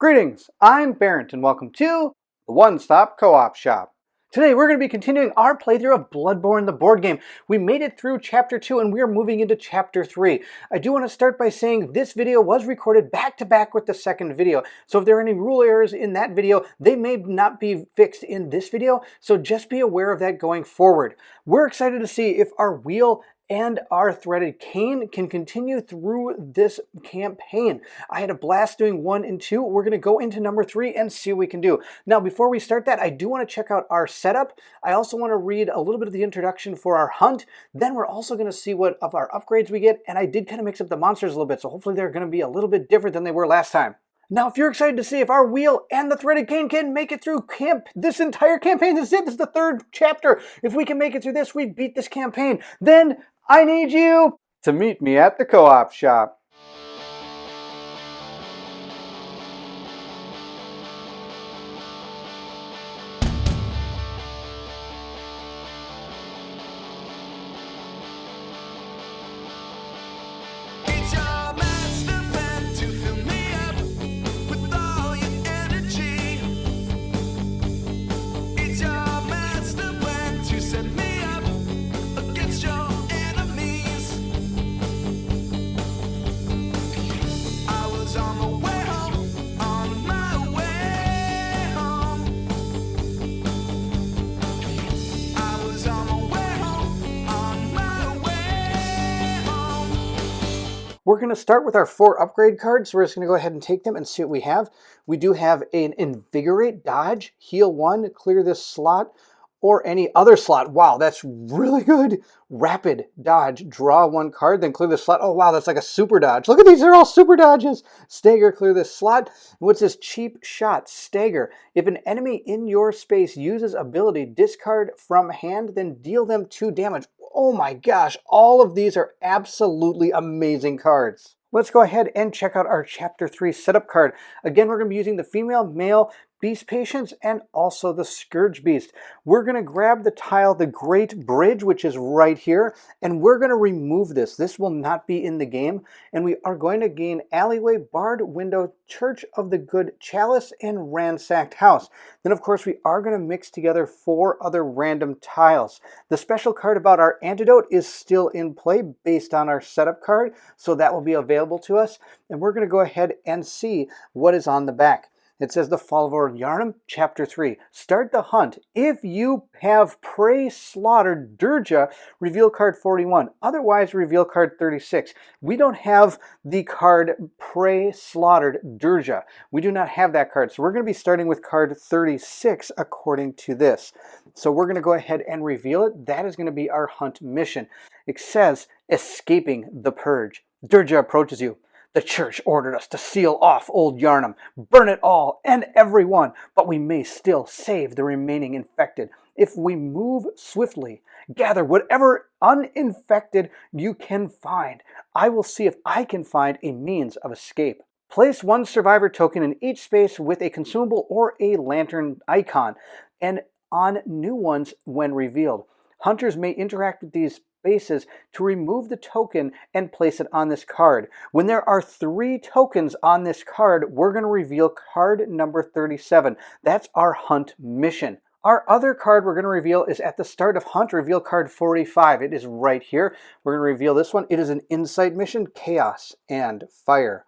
Greetings, I'm Bairnt and welcome to the One Stop Co-op Shop. Today we're going to be continuing our playthrough of Bloodborne the board game. We made it through Chapter 2 and we are moving into Chapter 3. I do want to start by saying this video was recorded back to back with the second video. So if there are any rule errors in that video, they may not be fixed in this video. So just be aware of that going forward. We're excited to see if our wheel and our threaded cane can continue through this campaign. I had a blast doing 1 and 2. We're going to go into number 3 and see what we can do. Now, before we start that, I do want to check out our setup. I also want to read a little bit of the introduction for our hunt. Then we're also going to see what of our upgrades we get. And I did kind of mix up the monsters a little bit, so hopefully they're going to be a little bit different than they were last time. Now, if you're excited to see if our wheel and the threaded cane can make it through this entire campaign, this is it. This is the 3rd chapter. If we can make it through this, we beat this campaign. Then I need you to meet me at the co-op shop. We're going to start with our 4 upgrade cards, so we're just going to go ahead and take them and see what we have. We do have an Invigorate, Dodge, Heal 1, clear this slot, or any other slot. Wow, that's really good. Rapid, Dodge, draw 1 card, then clear this slot. Oh wow, that's like a super dodge. Look at these, they're all super dodges. Stagger, clear this slot. What's this? Cheap Shot, Stagger. If an enemy in your space uses ability, discard from hand, then deal them 2 damage. Oh my gosh, all of these are absolutely amazing cards. Let's go ahead and check out our Chapter 3 setup card. Again, we're going to be using the female, male, Beast Patience, and also the Scourge Beast. We're going to grab the tile, the Great Bridge, which is right here, and we're going to remove this. This will not be in the game, and we are going to gain Alleyway, Barred Window, Church of the Good Chalice, and Ransacked House. Then, of course, we are going to mix together 4 other random tiles. The special card about our antidote is still in play based on our setup card, so that will be available to us, and we're going to go ahead and see what is on the back. It says the Fall of Old Yharnam, Chapter 3. Start the hunt. If you have prey slaughtered Durja, reveal card 41. Otherwise, reveal card 36. We don't have the card prey slaughtered Durja. We do not have that card. So we're going to be starting with card 36 according to this. So we're going to go ahead and reveal it. That is going to be our hunt mission. It says, Escaping the Purge. Durja approaches you. The church ordered us to seal off Old Yharnam, burn it all and everyone, but we may still save the remaining infected. If we move swiftly, gather whatever uninfected you can find. I will see if I can find a means of escape. Place 1 survivor token in each space with a consumable or a lantern icon, and on new ones when revealed. Hunters may interact with these spaces to remove the token and place it on this card. When there are 3 tokens on this card, we're going to reveal card number 37. That's our hunt mission. Our other card we're going to reveal is at the start of hunt, reveal card 45. It is right here. We're going to reveal this one. It is an insight mission, Chaos and Fire.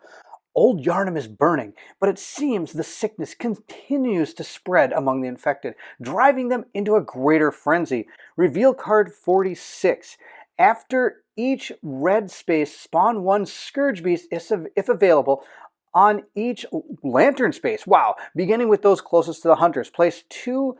Old Yharnam is burning, but it seems the sickness continues to spread among the infected, driving them into a greater frenzy. Reveal card 46. After each red space, spawn 1 Scourge Beast if available on each lantern space. Wow, beginning with those closest to the hunters. Place 2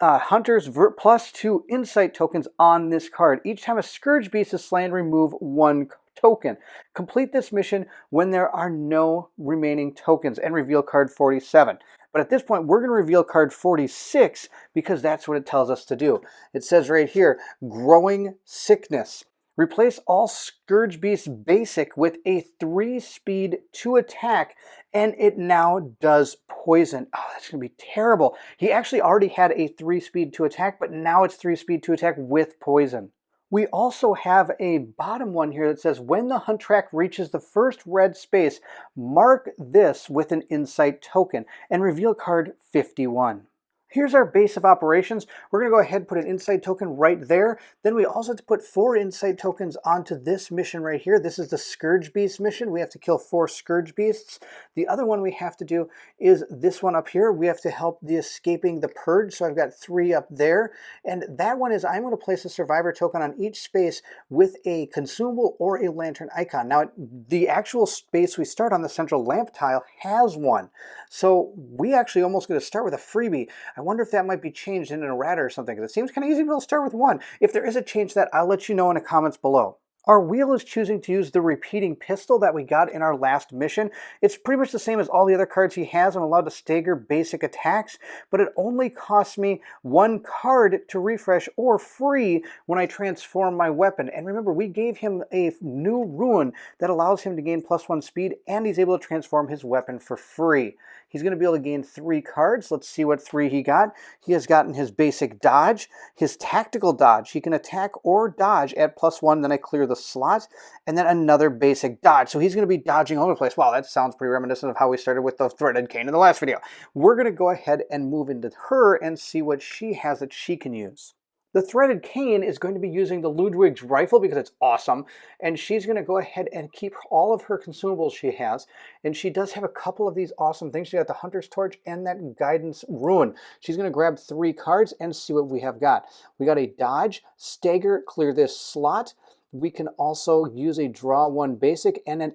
hunters plus 2 insight tokens on this card. Each time a Scourge Beast is slain, remove 1 token. Complete this mission when there are no remaining tokens and reveal card 47. But at this point, we're going to reveal card 46 because that's what it tells us to do. It says right here, Growing Sickness. Replace all Scourge Beasts basic with a 3-speed 2 attack, and it now does poison. Oh, that's going to be terrible. He actually already had a 3-speed 2 attack, but now it's 3-speed 2 attack with poison. We also have a bottom one here that says, when the hunt track reaches the first red space, mark this with an insight token and reveal card 51. Here's our base of operations. We're going to go ahead and put an insight token right there. Then we also have to put 4 insight tokens onto this mission right here. This is the Scourge Beast mission. We have to kill 4 Scourge Beasts. The other one we have to do is this one up here. We have to help the escaping the Purge. So I've got 3 up there. And that one is, I'm going to place a survivor token on each space with a consumable or a lantern icon. Now, the actual space we start on, the central lamp tile, has one. So we actually almost going to start with a freebie. I wonder if that might be changed in an errata or something, because it seems kind of easy to be able to start with 1. If there is a change to that, I'll let you know in the comments below. Our wheel is choosing to use the repeating pistol that we got in our last mission. It's pretty much the same as all the other cards he has. I'm allowed to stagger basic attacks, but it only costs me 1 card to refresh or free when I transform my weapon. And remember, we gave him a new rune that allows him to gain +1 speed, and he's able to transform his weapon for free. He's going to be able to gain 3 cards. Let's see what 3 he got. He has gotten his basic dodge, his tactical dodge. He can attack or dodge at +1, then I clear the slot, and then another basic dodge. So he's going to be dodging all over the place. Wow, that sounds pretty reminiscent of how we started with the threaded cane in the last video. We're going to go ahead and move into her and see what she has that she can use. The threaded cane is going to be using the Ludwig's rifle because it's awesome, and she's going to go ahead and keep all of her consumables she has, and she does have a couple of these awesome things. She got the Hunter's Torch and that Guidance Rune. She's going to grab 3 cards and see what we have got. We got a dodge, stagger, clear this slot. We can also use a draw 1 basic and a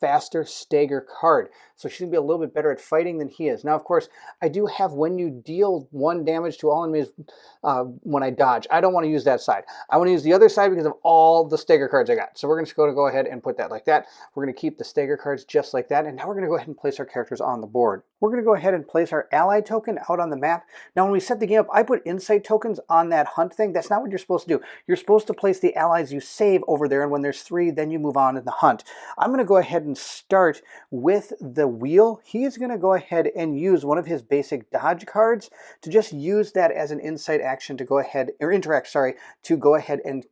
faster stagger card. So she's going to be a little bit better at fighting than he is. Now, of course, I do have when you deal 1 damage to all enemies when I dodge. I don't want to use that side. I want to use the other side because of all the stagger cards I got. So we're just going to go ahead and put that like that. We're going to keep the stagger cards just like that. And now we're going to go ahead and place our characters on the board. We're going to go ahead and place our ally token out on the map. Now, when we set the game up, I put insight tokens on that hunt thing. That's not what you're supposed to do. You're supposed to place the allies you save over there, and when there's 3, then you move on in the hunt. I'm going to go ahead and start with the wheel. He's going to go ahead and use one of his basic dodge cards to just use that as an insight action to go ahead, or interact, sorry, to go ahead and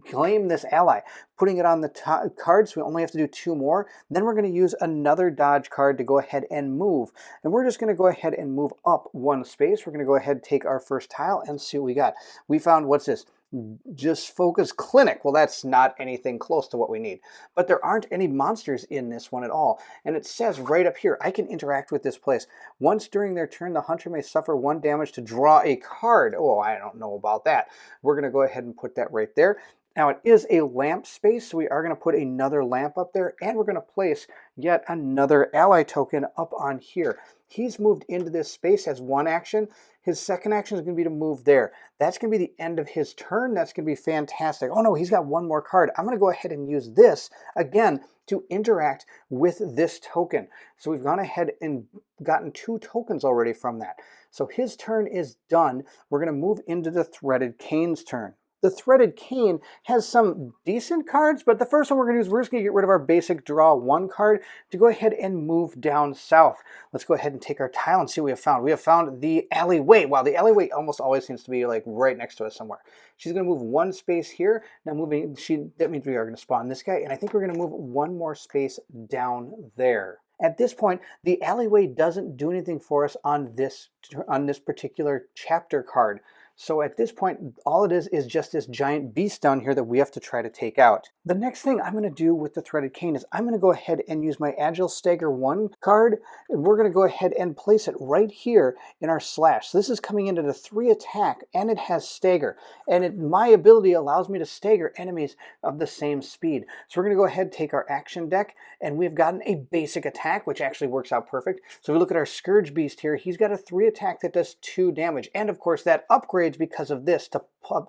claim this ally. Putting it on the cards, we only have to do 2 more. Then we're going to use another dodge card to go ahead and move. And we're just going to go ahead and move up 1 space. We're going to go ahead and take our first tile and see what we got. We found, what's this? Just focus clinic. Well, that's not anything close to what we need, but there aren't any monsters in this one at all. And it says right up here, I can interact with this place. Once during their turn, the hunter may suffer 1 damage to draw a card. Oh, I don't know about that. We're going to go ahead and put that right there. Now, it is a lamp space, so we are going to put another lamp up there, and we're going to place yet another ally token up on here. He's moved into this space as 1 action. His second action is going to be to move there. That's going to be the end of his turn. That's going to be fantastic. Oh no, he's got 1 more card. I'm going to go ahead and use this again to interact with this token. So we've gone ahead and gotten 2 tokens already from that. So his turn is done. We're going to move into the threaded cane's turn. The threaded cane has some decent cards, but the first one we're going to do is we're just going to get rid of our basic draw 1 card to go ahead and move down south. Let's go ahead and take our tile and see what we have found. We have found the alleyway. Wow, the alleyway almost always seems to be like right next to us somewhere. She's going to move 1 space here. Now moving, that means we are going to spawn this guy, and I think we're going to move 1 more space down there. At this point, the alleyway doesn't do anything for us on this particular chapter card. So at this point, all it is just this giant beast down here that we have to try to take out. The next thing I'm going to do with the threaded cane is I'm going to go ahead and use my Agile Stagger 1 card, and we're going to go ahead and place it right here in our slash. So this is coming into the 3 attack, and it has stagger. And my ability allows me to stagger enemies of the same speed. So we're going to go ahead and take our action deck, and we've gotten a basic attack, which actually works out perfect. So if we look at our Scourge Beast here, he's got a 3 attack that does 2 damage. And of course that upgrades because of this to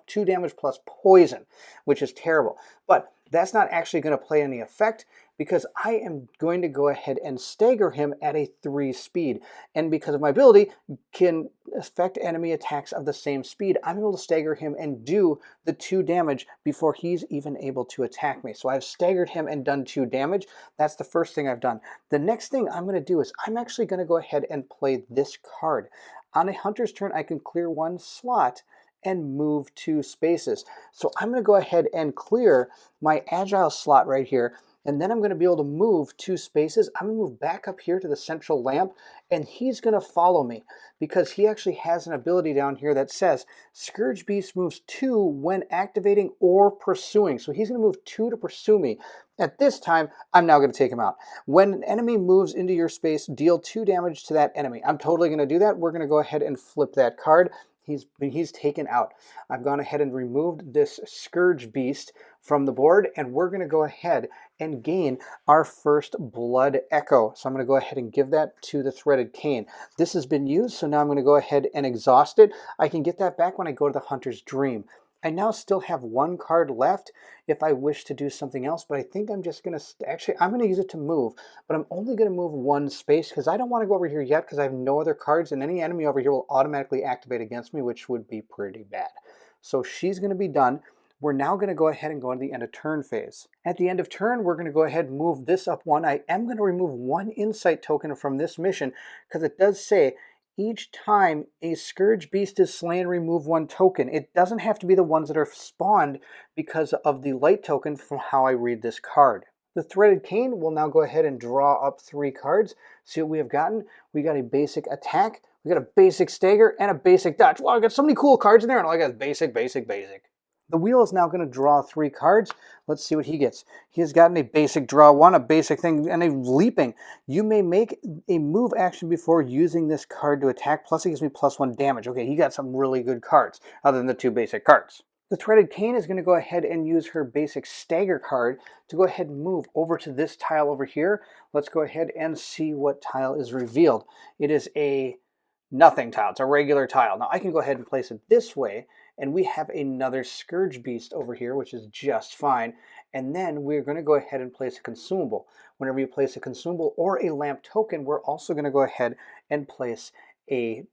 2 damage plus poison, which is terrible. But that's not actually going to play any effect because I am going to go ahead and stagger him at a 3 speed. And because of my ability can affect enemy attacks of the same speed, I'm able to stagger him and do the 2 damage before he's even able to attack me. So I've staggered him and done 2 damage. That's the first thing I've done. The next thing I'm going to do is I'm actually going to go ahead and play this card. On a hunter's turn, I can clear 1 slot, and move 2 spaces. So I'm going to go ahead and clear my agile slot right here, and then I'm going to be able to move 2 spaces. I'm going to move back up here to the central lamp, and he's going to follow me because he actually has an ability down here that says Scourge Beast moves 2 when activating or pursuing. So he's going to move 2 to pursue me. At this time, I'm now going to take him out. When an enemy moves into your space, deal 2 damage to that enemy. I'm totally going to do that. We're going to go ahead and flip that card. He's taken out. I've gone ahead and removed this Scourge Beast from the board, and we're going to go ahead and gain our first Blood Echo. So I'm going to go ahead and give that to the Threaded Cane. This has been used, so now I'm going to go ahead and exhaust it. I can get that back when I go to the Hunter's Dream. I now still have 1 card left if I wish to do something else, but I think I'm just going to, actually, I'm going to use it to move, but I'm only going to move 1 space because I don't want to go over here yet because I have no other cards, and any enemy over here will automatically activate against me, which would be pretty bad. So she's going to be done. We're now going to go ahead and go into the end of turn phase. At the end of turn, we're going to go ahead and move this up 1. I am going to remove 1 insight token from this mission because it does say each time a Scourge Beast is slain, remove 1 token. It doesn't have to be the ones that are spawned because of the light token from how I read this card. The Threaded Cane will now go ahead and draw up 3 cards. See what we have gotten? We got a basic attack, we got a basic stagger, and a basic dodge. Wow, I got so many cool cards in there, and all I got is basic, basic, basic. The wheel is now going to draw 3 cards. Let's see what he gets. He has gotten a basic draw 1, a basic thing, and a leaping. You may make a move action before using this card to attack, plus it gives me +1 damage. Okay, he got some really good cards, other than the 2 basic cards. The Threaded Cane is going to go ahead and use her basic stagger card to go ahead and move over to this tile over here. Let's go ahead and see what tile is revealed. It is a nothing tile. It's a regular tile. Now I can go ahead and place it this way, and we have another Scourge Beast over here, which is just fine. And then we're going to go ahead and place a consumable. Whenever you place a consumable or a lamp token, we're also going to go ahead and place a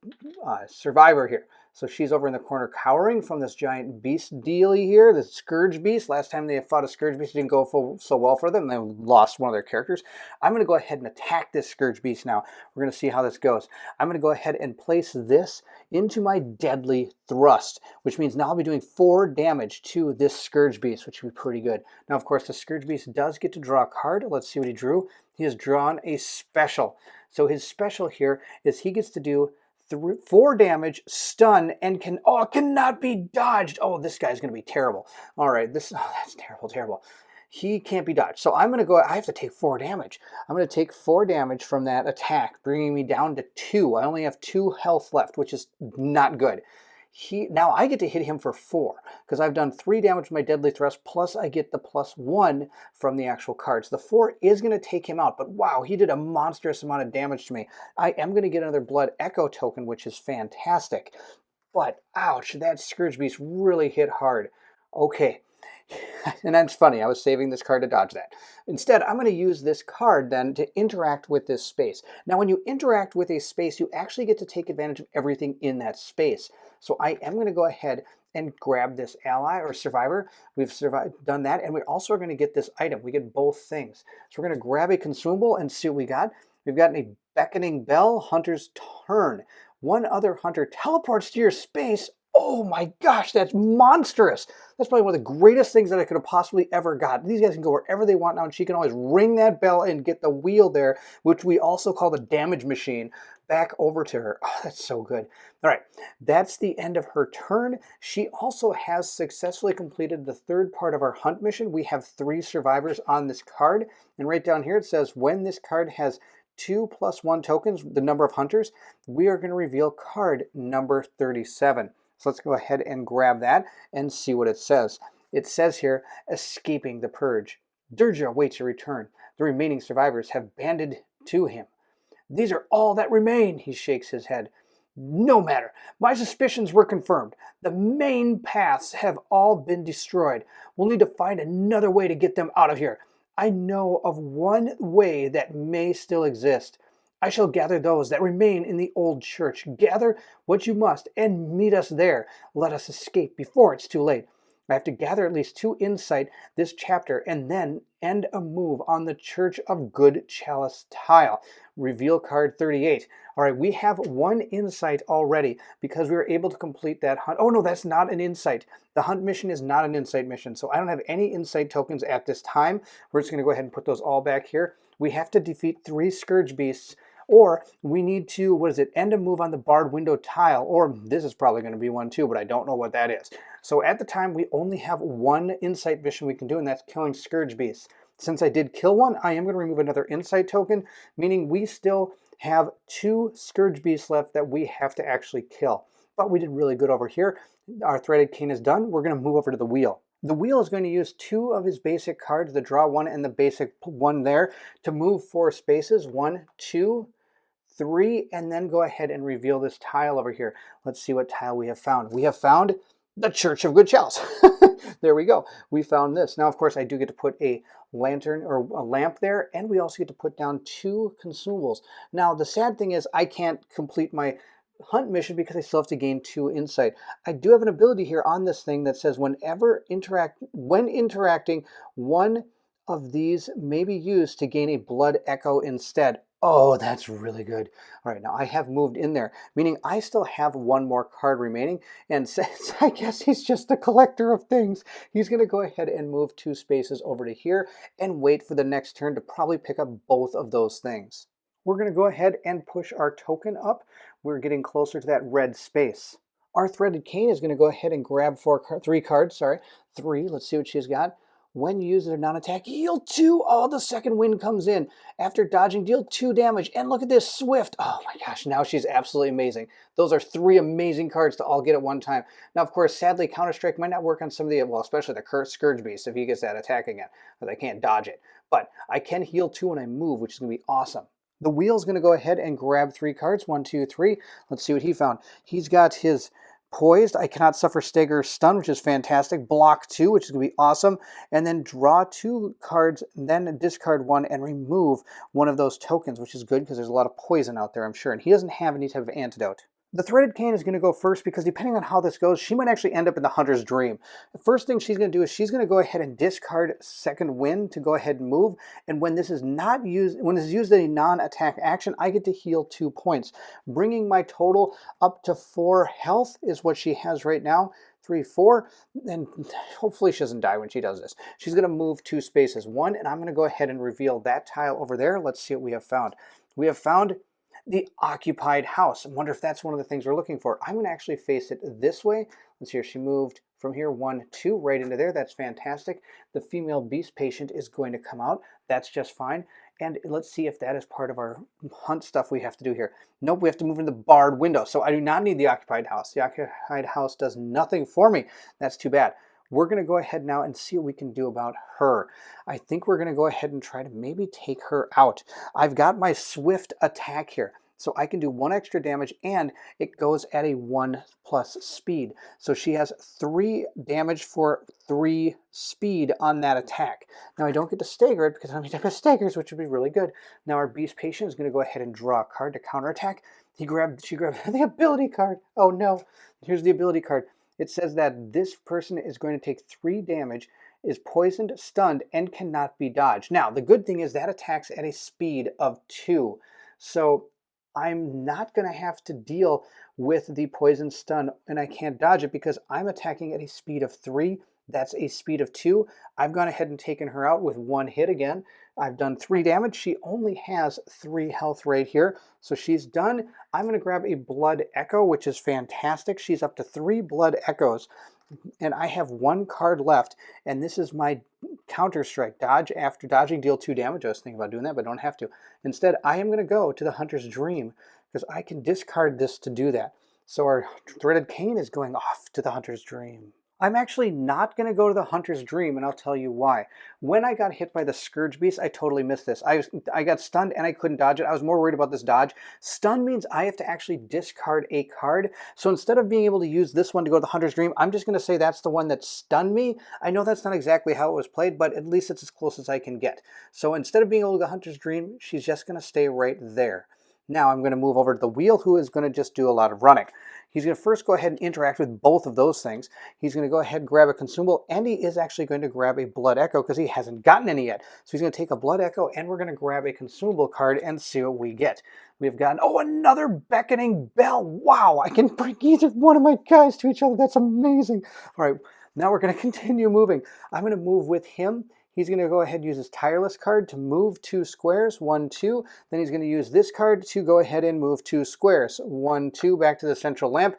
survivor here. So she's over in the corner cowering from this giant beast dealy here, this Scourge Beast. Last time they fought a Scourge Beast, it didn't go so well for them. They lost one of their characters. I'm going to go ahead and attack this Scourge Beast now. We're going to see how this goes. I'm going to go ahead and place this into my Deadly Thrust, which means now I'll be doing 4 damage to this Scourge Beast, which would be pretty good. Now, of course, the Scourge Beast does get to draw a card. Let's see what he drew. He has drawn a special. So his special here is he gets to do 4 damage, stun, and cannot be dodged. Oh, this guy's going to be terrible. All right, that's terrible, terrible. He can't be dodged. So I'm going to go, I have to take 4 damage. I'm going to take 4 damage from that attack, bringing me down to 2. I only have 2 health left, which is not good. Now I get to hit him for 4 because I've done 3 damage with my Deadly Thrust, plus I get the +1 from the actual cards. The 4 is going to take him out, but wow, he did a monstrous amount of damage to me. I am going to get another Blood Echo token, which is fantastic. But ouch, that Scourge Beast really hit hard. Okay. And that's funny, I was saving this card to dodge that. Instead, I'm going to use this card then to interact with this space. Now, when you interact with a space, you actually get to take advantage of everything in that space. So I am going to go ahead and grab this ally or survivor. We've done that, and we also are going to get this item. We get both things. So we're going to grab a consumable and see what we got. We've gotten a Beckoning Bell, Hunter's Turn. 1 other hunter teleports to your space. Oh my gosh, that's monstrous. That's probably one of the greatest things that I could have possibly ever got. These guys can go wherever they want now, and she can always ring that bell and get the wheel there, which we also call the damage machine, back over to her. Oh, that's so good. All right, that's the end of her turn. She also has successfully completed the 3rd part of our hunt mission. We have 3 survivors on this card, and right down here it says when this card has 2 + 1 tokens, the number of hunters, we are going to reveal card number 37. So let's go ahead and grab that and see what it says. It says here, escaping the purge. Durja awaits your return. The remaining survivors have banded to him. These are all that remain, he shakes his head. No matter. My suspicions were confirmed. The main paths have all been destroyed. We'll need to find another way to get them out of here. I know of one way that may still exist. I shall gather those that remain in the old church. Gather what you must and meet us there. Let us escape before it's too late. I have to gather at least 2 insight this chapter, and then end a move on the Church of Good Chalice tile. Reveal card 38. All right, we have one insight already because we were able to complete that hunt. Oh no, that's not an insight. The hunt mission is not an insight mission, so I don't have any insight tokens at this time. We're just going to go ahead and put those all back here. We have to defeat 3 Scourge Beasts, or we need to, what is it, end a move on the barred window tile, or this is probably going to be one too, but I don't know what that is. So at the time, we only have one insight mission we can do, and that's killing Scourge Beasts. Since I did kill one, I am going to remove another insight token, meaning we still have 2 Scourge Beasts left that we have to actually kill. But we did really good over here. Our Threaded Cane is done. We're going to move over to the wheel. The wheel is going to use 2 of his basic cards, the draw 1 and the basic 1 there, to move 4 spaces. 1, 2, 3, and then go ahead and reveal this tile over here. Let's see what tile we have found. We have found the Church of Good Chalice. There we go. We found this. Now, of course, I do get to put a lantern or a lamp there, and we also get to put down 2 consumables. Now, the sad thing is I can't complete my hunt mission because I still have to gain 2 insight. I do have an ability here on this thing that says when interacting, one of these may be used to gain a blood echo instead. Oh, that's really good. All right, now I have moved in there, meaning I still have 1 more card remaining, and since I guess he's just a collector of things, he's going to go ahead and move 2 spaces over to here and wait for the next turn to probably pick up both of those things. We're going to go ahead and push our token up. We're getting closer to that red space. Our Threaded Cane is going to go ahead and grab 3 cards. 3. Let's see what she's got. When used as a non-attack, heal 2. Oh, the second wind comes in. After dodging, deal 2 damage. And look at this, Swift. Oh my gosh, now she's absolutely amazing. Those are 3 amazing cards to all get at one time. Now, of course, sadly, Counter-Strike might not work on some of the, well, especially the Scourge Beast if he gets that attack again, because I can't dodge it. But I can heal 2 when I move, which is going to be awesome. The wheel's going to go ahead and grab 3 cards. 1, 2, 3. Let's see what he found. He's got his Poised. I cannot suffer stagger or stun, which is fantastic. Block 2, which is going to be awesome. And then draw 2 cards, then discard 1 and remove one of those tokens, which is good because there's a lot of poison out there, I'm sure. And he doesn't have any type of antidote. The Threaded Cane is going to go first because depending on how this goes, she might actually end up in the Hunter's Dream. The first thing she's going to do is she's going to go ahead and discard Second Wind to go ahead and move. And when this is not used, when this is used as a non-attack action, I get to heal 2 points. Bringing my total up to 4 health is what she has right now. 3, 4, and hopefully she doesn't die when she does this. She's going to move 2 spaces. 1, and I'm going to go ahead and reveal that tile over there. Let's see what we have found. We have found the occupied house. I wonder if that's one of the things we're looking for. I'm going to actually face it this way. Let's see here. She moved from here 1, 2 right into there. That's fantastic. The female beast patient is going to come out. That's just fine. And let's see if that is part of our hunt stuff we have to do here. Nope, we have to move into the barred window. So I do not need the occupied house. The occupied house does nothing for me. That's too bad. We're going to go ahead now and see what we can do about her. I think we're going to go ahead and try to maybe take her out. I've got my Swift attack here, so I can do 1 extra damage, and it goes at a 1+ speed. So she has 3 damage for 3 speed on that attack. Now I don't get to stagger it because I don't need to have staggers, which would be really good. Now our Beast Patient is going to go ahead and draw a card to counterattack. She grabbed the ability card. Oh no, here's the ability card. It says that this person is going to take 3 damage, is poisoned, stunned, and cannot be dodged. Now, the good thing is that attacks at a speed of 2. So I'm not going to have to deal with the poison stun, and I can't dodge it because I'm attacking at a speed of 3. That's a speed of 2. I've gone ahead and taken her out with 1 hit again. I've done 3 damage. She only has 3 health right here, so she's done. I'm going to grab a Blood Echo, which is fantastic. She's up to 3 Blood Echoes, and I have 1 card left, and this is my Counter Strike. Dodge after dodging, deal 2 damage. I was thinking about doing that, but I don't have to. Instead, I am going to go to the Hunter's Dream because I can discard this to do that. So our Threaded Cane is going off to the Hunter's Dream. I'm actually not going to go to the Hunter's Dream, and I'll tell you why. When I got hit by the Scourge Beast, I totally missed this. I got stunned, and I couldn't dodge it. I was more worried about this dodge. Stun means I have to actually discard a card. So instead of being able to use this one to go to the Hunter's Dream, I'm just going to say that's the one that stunned me. I know that's not exactly how it was played, but at least it's as close as I can get. So instead of being able to go to the Hunter's Dream, she's just going to stay right there. Now I'm going to move over to the wheel, who is going to just do a lot of running. He's going to first go ahead and interact with both of those things. He's going to go ahead and grab a consumable, and he is actually going to grab a blood echo because he hasn't gotten any yet. So he's going to take a blood echo, and we're going to grab a consumable card and see what we get. We've gotten, oh, another beckoning bell. Wow, I can bring either one of my guys to each other. That's amazing. All right, now we're going to continue moving. I'm going to move with him. He's going to go ahead and use his tireless card to move 2 squares, 1, 2. Then he's going to use this card to go ahead and move 2 squares, 1, 2, back to the central lamp.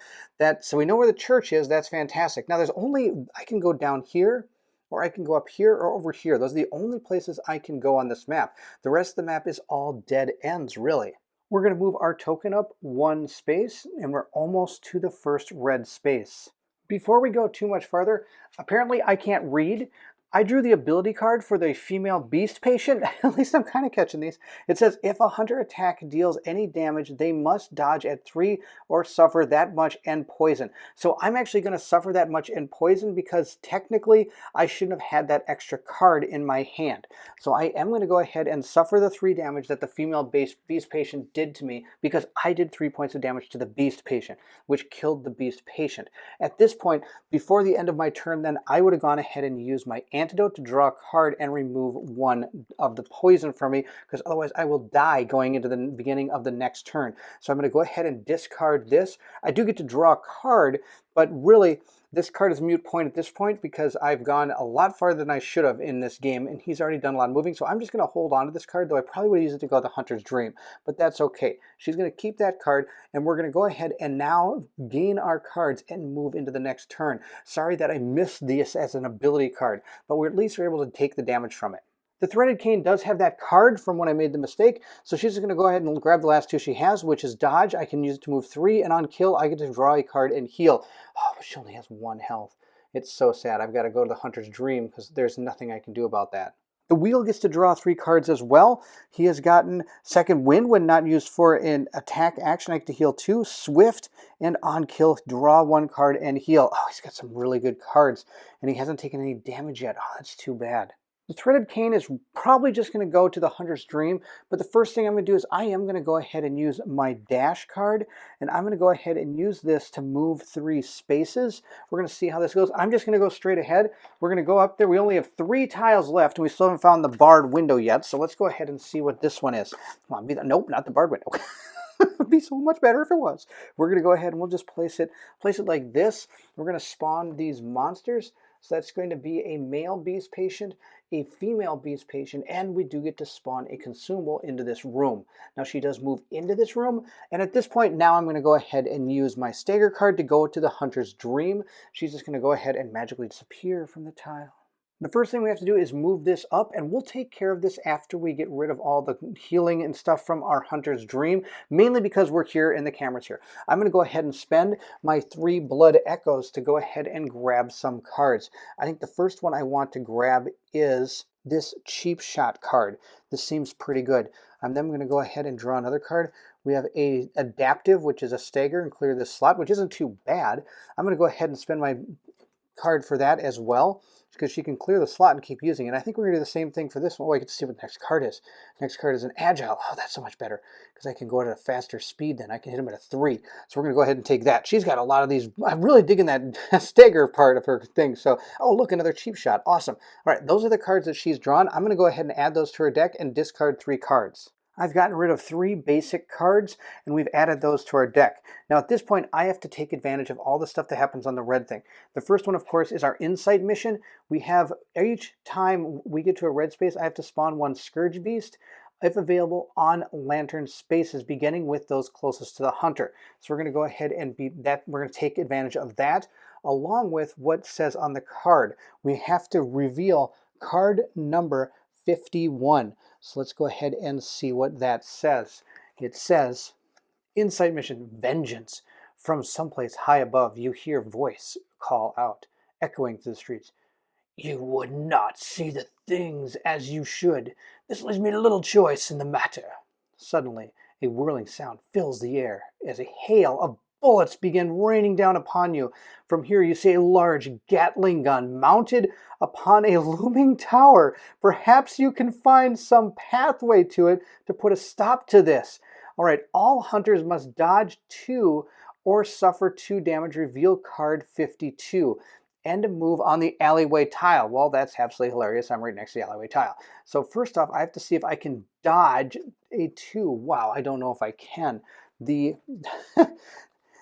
So we know where the church is. That's fantastic. Now I can go down here, or I can go up here or over here. Those are the only places I can go on this map. The rest of the map is all dead ends, really. We're going to move our token up 1 space, and we're almost to the first red space. Before we go too much farther, apparently I can't read. I drew the ability card for the female beast patient. At least I'm kind of catching these. It says, if a hunter attack deals any damage, they must dodge at 3 or suffer that much and poison. So I'm actually going to suffer that much and poison because technically I shouldn't have had that extra card in my hand. So I am going to go ahead and suffer the 3 damage that the female beast patient did to me because I did 3 points of damage to the beast patient, which killed the beast patient. At this point, before the end of my turn, then I would have gone ahead and used my antidote to draw a card and remove 1 of the poison from me, because otherwise I will die going into the beginning of the next turn. So I'm going to go ahead and discard this. I do get to draw a card, but really this card is a moot point at this point because I've gone a lot farther than I should have in this game, and he's already done a lot of moving. So I'm just going to hold on to this card, though I probably would have used it to go to the Hunter's Dream, but that's okay. She's going to keep that card, and we're going to go ahead and now gain our cards and move into the next turn. Sorry that I missed this as an ability card, but we're at least able to take the damage from it. The Threaded Cane does have that card from when I made the mistake, so she's just going to go ahead and grab the last 2 she has, which is Dodge. I can use it to move 3, and on kill, I get to draw a card and heal. Oh, but she only has 1 health. It's so sad. I've got to go to the Hunter's Dream because there's nothing I can do about that. The wheel gets to draw 3 cards as well. He has gotten Second Wind when not used for an attack action. I get to heal 2, Swift, and on kill, draw 1 card and heal. Oh, he's got some really good cards, and he hasn't taken any damage yet. Oh, that's too bad. The Threaded Cane is probably just going to go to the Hunter's Dream, but the first thing I'm going to do is I am going to go ahead and use my Dash card, and I'm going to go ahead and use this to move 3 spaces. We're going to see how this goes. I'm just going to go straight ahead. We're going to go up there. We only have 3 tiles left, and we still haven't found the barred window yet, so let's go ahead and see what this one is. Come on, nope, not the barred window. It would be so much better if it was. We're going to go ahead and we'll just place it like this. We're going to spawn these monsters. So that's going to be a male beast patient, a female beast patient, and we do get to spawn a consumable into this room. Now she does move into this room, and at this point now I'm going to go ahead and use my stagger card to go to the Hunter's Dream. She's just going to go ahead and magically disappear from the tile. The first thing we have to do is move this up, and we'll take care of this after we get rid of all the healing and stuff from our Hunter's Dream, mainly because we're here and the camera's here. I'm going to go ahead and spend my 3 blood echoes to go ahead and grab some cards. I think the first one I want to grab is this Cheap Shot card. This seems pretty good. I'm then going to go ahead and draw another card. We have a Adaptive, which is a stagger, and clear this slot, which isn't too bad. I'm going to go ahead and spend my card for that as well, because she can clear the slot and keep using it. I think we're going to do the same thing for this one. Oh, I get to see what the next card is. Next card is an Agile. Oh, that's so much better, because I can go at a faster speed then. I can hit him at a 3. So we're going to go ahead and take that. She's got a lot of these. I'm really digging that stagger part of her thing. So, oh, look, another Cheap Shot. Awesome. All right, those are the cards that she's drawn. I'm going to go ahead and add those to her deck and discard 3 cards. I've gotten rid of 3 basic cards, and we've added those to our deck. Now at this point, I have to take advantage of all the stuff that happens on the red thing. The first one, of course, is our Insight mission. We have, each time we get to a red space, I have to spawn 1 Scourge Beast, if available, on Lantern spaces, beginning with those closest to the Hunter. So we're going to go ahead and we're going to take advantage of that, along with what says on the card. We have to reveal card number 51. So let's go ahead and see what that says. It says, Insight Mission, Vengeance. From someplace high above, you hear voice call out, echoing through the streets. You would not see the things as you should. This leaves me little choice in the matter. Suddenly, a whirling sound fills the air as a hail of bullets begin raining down upon you. From here you see a large Gatling gun mounted upon a looming tower. Perhaps you can find some pathway to it to put a stop to this. All right, all hunters must dodge 2 or suffer 2 damage. Reveal card 52. End of move on the alleyway tile. Well, that's absolutely hilarious. I'm right next to the alleyway tile. So first off, I have to see if I can dodge a 2. Wow, I don't know if I can. The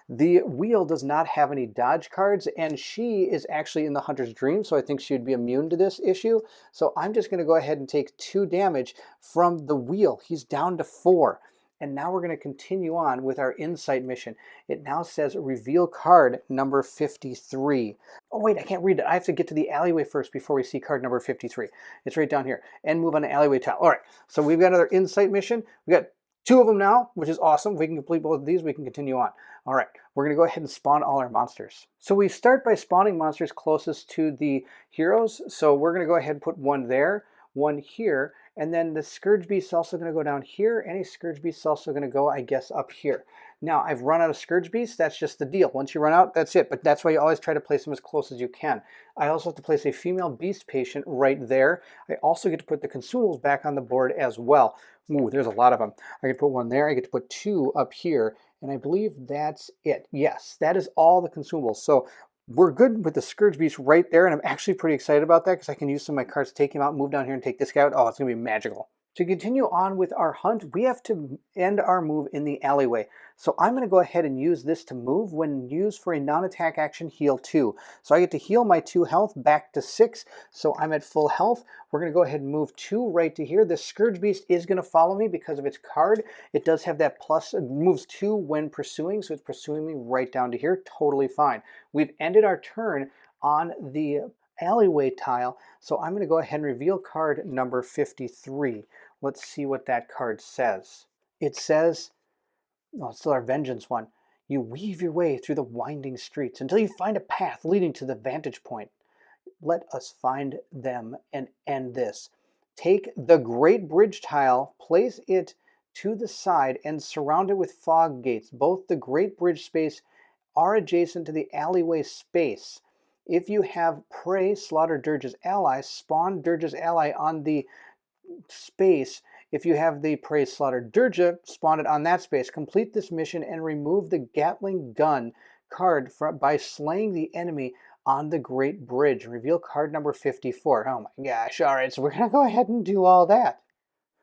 the wheel does not have any dodge cards, and she is actually in the hunter's dream, so I think she would be immune to this issue. So I'm just going to go ahead and take 2 damage from the wheel. He's down to 4. And now we're going to continue on with our insight mission. It now says reveal card number 53. Oh wait, I can't read it. I have to get to the alleyway first before we see card number 53. It's right down here. And move on the alleyway tile. All right, so we've got another insight mission. We got 2 of them now, which is awesome. If we can complete both of these, we can continue on. All right, we're going to go ahead and spawn all our monsters. So we start by spawning monsters closest to the heroes. So we're going to go ahead and put 1 there, 1 here, and then the Scourge Beast is also going to go down here. Any Scourge Beast is also going to go, I guess, up here. Now, I've run out of Scourge Beasts. That's just the deal. Once you run out, that's it. But that's why you always try to place them as close as you can. I also have to place a female Beast Patient right there. I also get to put the consumables back on the board as well. Ooh, there's a lot of them. I get to put 1 there. I get to put 2 up here. And I believe that's it. Yes, that is all the consumables. So we're good with the Scourge Beast right there, and I'm actually pretty excited about that because I can use some of my cards to take him out, move down here, and take this guy out. Oh, it's going to be magical. To continue on with our hunt, we have to end our move in the alleyway. So I'm going to go ahead and use this to move. When used for a non-attack action, heal 2. So I get to heal my 2 health back to 6, so I'm at full health. We're going to go ahead and move 2 right to here. The Scourge Beast is going to follow me because of its card. It does have that plus, it moves 2 when pursuing, so it's pursuing me right down to here. Totally fine. We've ended our turn on the alleyway tile, so I'm going to go ahead and reveal card number 53. Let's see what that card says. It says, oh, it's still our vengeance one. You weave your way through the winding streets until you find a path leading to the vantage point. Let us find them and end this. Take the Great Bridge tile, place it to the side, and surround it with fog gates. Both the Great Bridge space are adjacent to the alleyway space. If you have prey, slaughter Dirge's ally, spawn Dirge's ally on the space. If you have the prey, slaughter Dirge, spawn it on that space. Complete this mission and remove the Gatling gun card by slaying the enemy on the Great Bridge. Reveal card number 54. Oh my gosh. All right, so we're going to go ahead and do all that.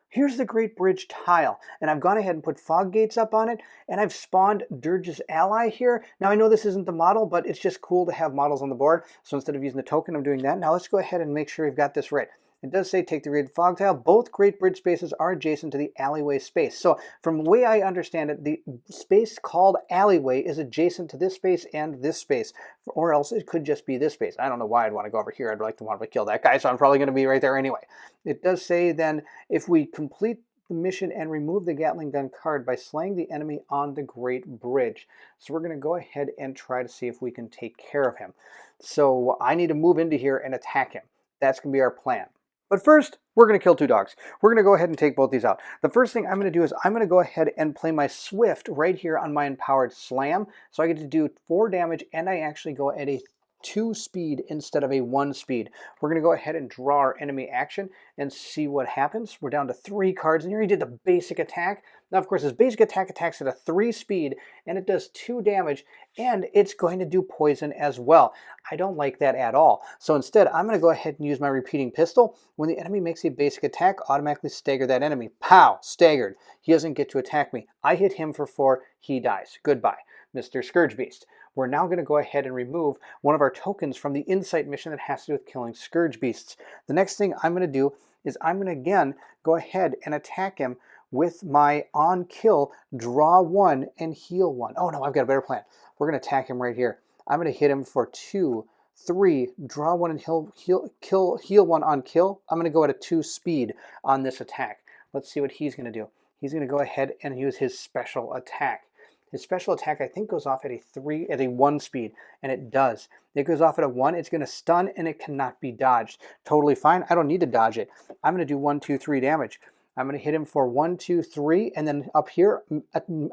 Here's the Great Bridge tile, and I've gone ahead and put fog gates up on it, and I've spawned Dirge's ally here. Now, I know this isn't the model, but it's just cool to have models on the board, so instead of using the token, I'm doing that. Now, let's go ahead and make sure we've got this right. It does say take the Great Fog tile. Both Great Bridge spaces are adjacent to the alleyway space. So from the way I understand it, the space called alleyway is adjacent to this space and this space, or else it could just be this space. I don't know why I'd want to go over here. I'd like to want to kill that guy, so I'm probably going to be right there anyway. It does say then if we complete the mission and remove the Gatling gun card by slaying the enemy on the Great Bridge. So we're going to go ahead and try to see if we can take care of him. So I need to move into here and attack him. That's going to be our plan. But first, we're going to kill 2 dogs. We're going to go ahead and take both these out. The first thing I'm going to do is I'm going to go ahead and play my Swift right here on my Empowered Slam. So I get to do 4 damage, and I actually go at a 2 speed instead of a 1 speed. We're going to go ahead and draw our enemy action and see what happens. We're down to 3 cards in here. He did the basic attack. Now, of course, his basic attack attacks at a 3 speed, and it does 2 damage, and it's going to do poison as well. I don't like that at all. So instead, I'm going to go ahead and use my repeating pistol. When the enemy makes a basic attack, automatically stagger that enemy. Pow! Staggered. He doesn't get to attack me. I hit him for 4. He dies. Goodbye, Mr. Scourge Beast. We're now going to go ahead and remove one of our tokens from the Insight mission that has to do with killing Scourge Beasts. The next thing I'm going to do is I'm going to again go ahead and attack him with my on kill, draw 1 and heal 1. Oh no, I've got a better plan. We're going to attack him right here. I'm going to hit him for 2, 3, draw 1 and heal 1 on kill. I'm going to go at a 2 speed on this attack. Let's see what he's going to do. He's going to go ahead and use his special attack. His special attack, I think, goes off at a 1 speed, and it does. It goes off at a 1, it's going to stun, and it cannot be dodged. Totally fine. I don't need to dodge it. I'm going to do 1, 2, 3 damage. I'm going to hit him for 1, 2, 3, and then up here,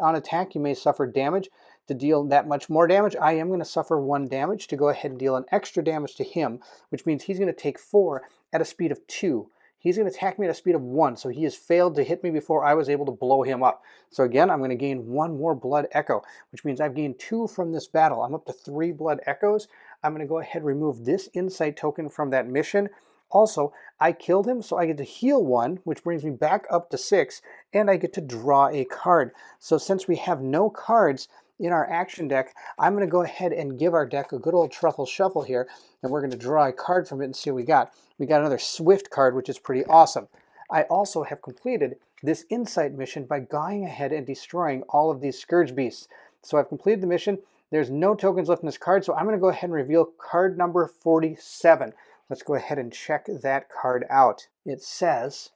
on attack, you may suffer damage. To deal that much more damage, I am going to suffer 1 damage to go ahead and deal an extra damage to him, which means he's going to take 4 at a speed of 2. he's going to attack me at a speed of 1, so he has failed to hit me before I was able to blow him up. So again, I'm going to gain 1 more blood echo, which means I've gained 2 from this battle. I'm up to 3 blood echoes. I'm going to go ahead and remove this insight token from that mission. Also, I killed him, so I get to heal 1, which brings me back up to 6, and I get to draw a card. So since we have no cards in our action deck, I'm going to go ahead and give our deck a good old truffle shuffle here, and we're going to draw a card from it and see what we got. We got another Swift card, which is pretty awesome. I also have completed this insight mission by going ahead and destroying all of these Scourge Beasts. So I've completed the mission. There's no tokens left in this card, so I'm going to go ahead and reveal card number 47. Let's go ahead and check that card out. It says,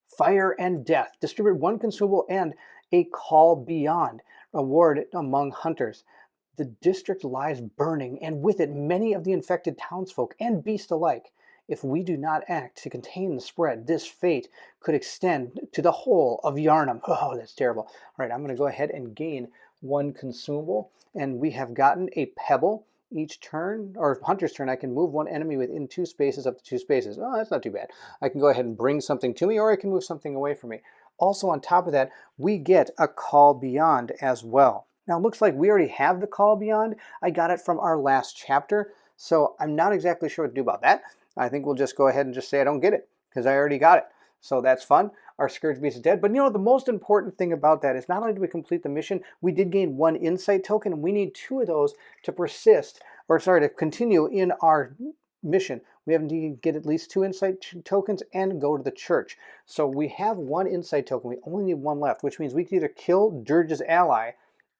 Fire and Death. Distribute 1 consumable and a Call Beyond. Award among hunters. The district lies burning, and with it many of the infected townsfolk and beasts alike. If we do not act to contain the spread, this fate could extend to the whole of Yharnam. Oh, that's terrible. All right, I'm going to go ahead and gain 1 consumable, and we have gotten a pebble. Each turn, or hunter's turn, I can move 1 enemy within 2 spaces up to 2 spaces. Oh, that's not too bad. I can go ahead and bring something to me, or I can move something away from me. Also, on top of that, we get a Call Beyond as well. Now, it looks like we already have the Call Beyond. I got it from our last chapter, so I'm not exactly sure what to do about that. I think we'll just go ahead and just say I don't get it, because I already got it. So that's fun. Our Scourge Beast is dead. But you know, the most important thing about that is not only do we complete the mission, we did gain 1 insight token, and we need 2 of those to to continue in our mission. We have to get at least 2 insight tokens and go to the church. So we have 1 insight token. We only need 1 left, which means we can either kill Dirge's ally,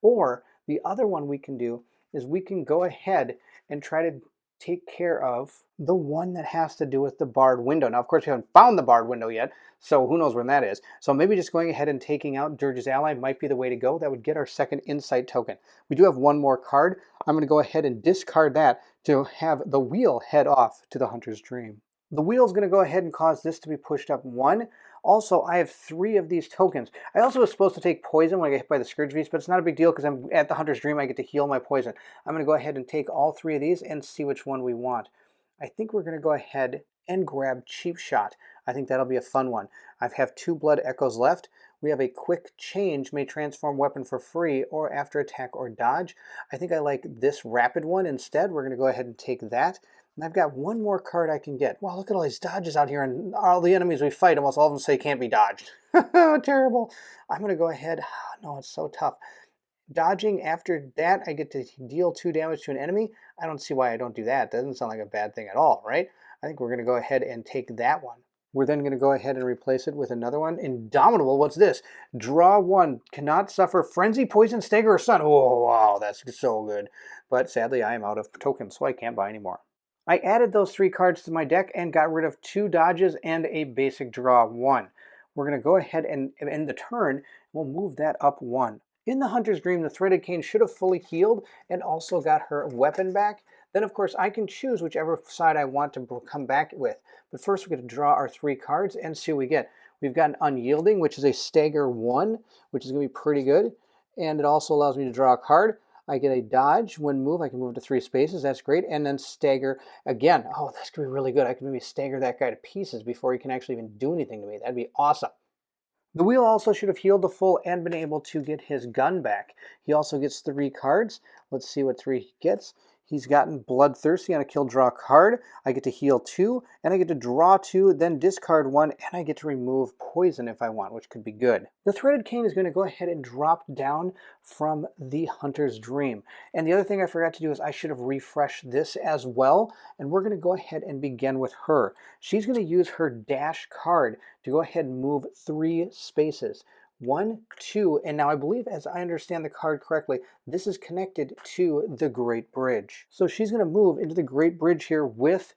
or the other one we can do is we can go ahead and try to take care of the one that has to do with the barred window. Now, of course, we haven't found the barred window yet, so who knows when that is. So maybe just going ahead and taking out Dirge's ally might be the way to go. That would get our 2nd insight token. We do have 1 more card. I'm going to go ahead and discard that to have the wheel head off to the Hunter's Dream. The wheel is going to go ahead and cause this to be pushed up 1. Also, I have 3 of these tokens. I also was supposed to take poison when I get hit by the Scourge Beast, but it's not a big deal because I'm at the Hunter's Dream. I get to heal my poison. I'm going to go ahead and take all 3 of these and see which one we want. I think we're going to go ahead and grab Cheap Shot. I think that'll be a fun one. I have 2 blood echoes left. We have a quick change, may transform weapon for free or after attack or dodge. I think I like this rapid one instead. We're going to go ahead and take that. And I've got 1 more card I can get. Wow, look at all these dodges out here, and all the enemies we fight, almost all of them say can't be dodged. Terrible. I'm going to go ahead. No, it's so tough. Dodging, after that, I get to deal 2 damage to an enemy. I don't see why I don't do that. That doesn't sound like a bad thing at all, right? I think we're going to go ahead and take that one. We're then going to go ahead and replace it with another one. Indomitable, what's this? Draw 1, cannot suffer frenzy, poison, stagger, or stun. Oh, wow, that's so good. But sadly, I am out of tokens, so I can't buy any more. I added those 3 cards to my deck and got rid of 2 dodges and a basic draw 1. We're going to go ahead and end the turn. We'll move that up 1. In the Hunter's Dream, the Threaded Cane should have fully healed and also got her weapon back. Then, of course, I can choose whichever side I want to come back with. But first, we're going to draw our 3 cards and see what we get. We've got an Unyielding, which is a stagger 1, which is going to be pretty good. And it also allows me to draw a card. I get a dodge. When move, I can move to 3 spaces. That's great. And then stagger again. Oh, that's going to be really good. I can maybe stagger that guy to pieces before he can actually even do anything to me. That'd be awesome. The wheel also should have healed to full and been able to get his gun back. He also gets 3 cards. Let's see what 3 he gets. He's gotten Bloodthirsty on a kill draw card. I get to heal 2, and I get to draw 2, then discard 1, and I get to remove poison if I want, which could be good. The Threaded Cane is going to go ahead and drop down from the Hunter's Dream. And the other thing I forgot to do is I should have refreshed this as well, and we're going to go ahead and begin with her. She's going to use her dash card to go ahead and move 3 spaces. 1, 2, and now I believe, as I understand the card correctly, this is connected to the Great Bridge. So she's going to move into the Great Bridge here with